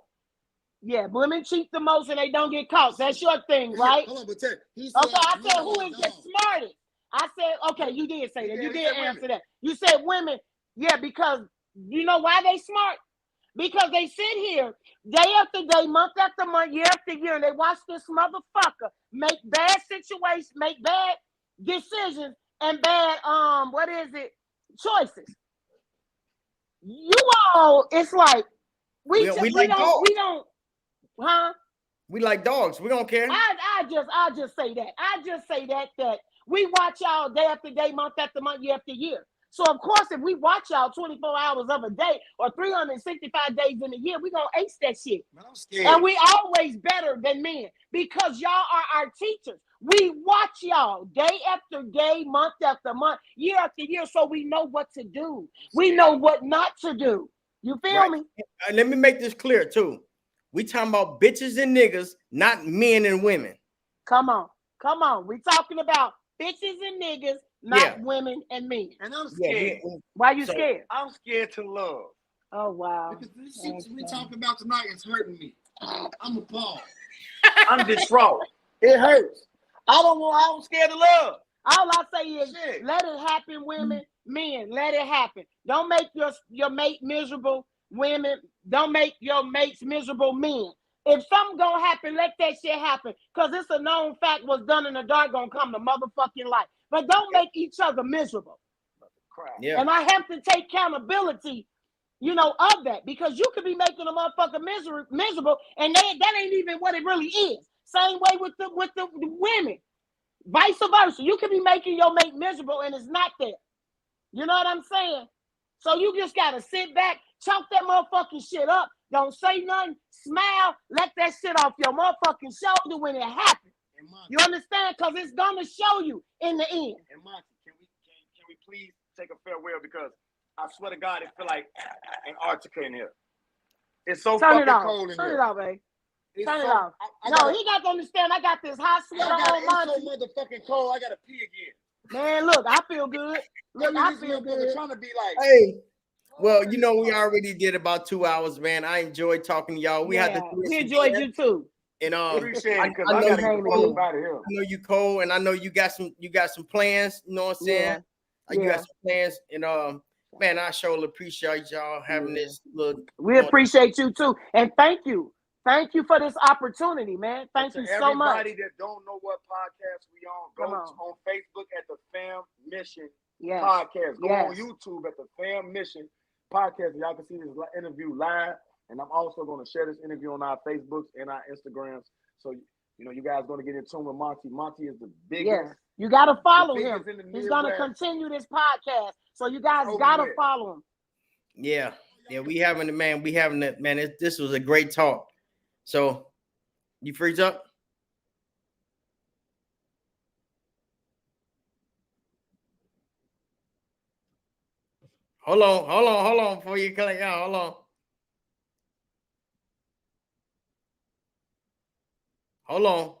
Yeah, women cheat the most and they don't get caught. That's your thing, right? Hold on, but okay, I said, who is the smartest? I said, okay, you did say that. You did answer that. You said women, yeah, because you know why they smart? Because they sit here day after day, month after month, year after year, and they watch this motherfucker make bad situations, make bad decisions, and bad choices. You all, it's like we don't. Huh? We like dogs. We don't care. I just say that. I just say that we watch y'all day after day, month after month, year after year. So of course, if we watch y'all 24 hours of a day or 365 days in a year, we gonna ace that shit. Man, I'm scared. And we always better than men because y'all are our teachers. We watch y'all day after day, month after month, year after year, so we know what to do. We know what not to do. You feel me? And let me make this clear too. We talking about bitches and niggas, not men and women. Come on. We talking about bitches and niggas, not women and men. And I'm scared. Why you scared? I'm scared to love. Oh, wow. Because this shit we talking about tonight is hurting me. I'm appalled. I'm distraught. It hurts. I'm scared to love. All I say is let it happen, women, men, let it happen. Don't make your mate miserable. Women, don't make your mates miserable. Men, if something gonna happen, let that shit happen, because it's a known fact what's done in the dark gonna come to motherfucking light. But don't make each other miserable. Yeah. And I have to take accountability, of that, because you could be making a motherfucker miserable, and that ain't even what it really is. Same way with the women, vice versa. You could be making your mate miserable, and it's not there. You know what I'm saying? So you just gotta sit back, chalk that motherfucking shit up. Don't say nothing. Smile. Let that shit off your motherfucking shoulder when it happens. You understand? Because it's gonna show you in the end. And Monty, can we please take a farewell, because I swear to God, it feel like Antarctica in here. It's so fucking cold in here. Turn it off, babe. Turn it off. No, he got to understand. I got this hot sweater on, Monty. It's so motherfucking cold. I gotta pee again. Man, look, I feel good. Look, I feel good. Trying to be like, hey. Well, we already did about 2 hours, man. I enjoyed talking to y'all. We enjoyed you too. And appreciate it, because I know you cold, and I know you got some plans. You know what I'm saying? You got some plans, and man, I surely appreciate y'all having this little. We appreciate you too, and thank you for this opportunity, man. Thank you so much. Everybody that don't know what podcast we on, go on Facebook at the Fammission podcast. Go on YouTube at the Fammission podcast. Y'all can see this interview live, and I'm also going to share this interview on our Facebooks and our Instagrams. So you guys going to get in tune with Monty. Monty is the biggest. Yeah. You got to follow him. He's going to continue this podcast. So you guys got to follow him. Yeah. We having it, man. This was a great talk. So you freeze up? Hold on before you click out. Hold on.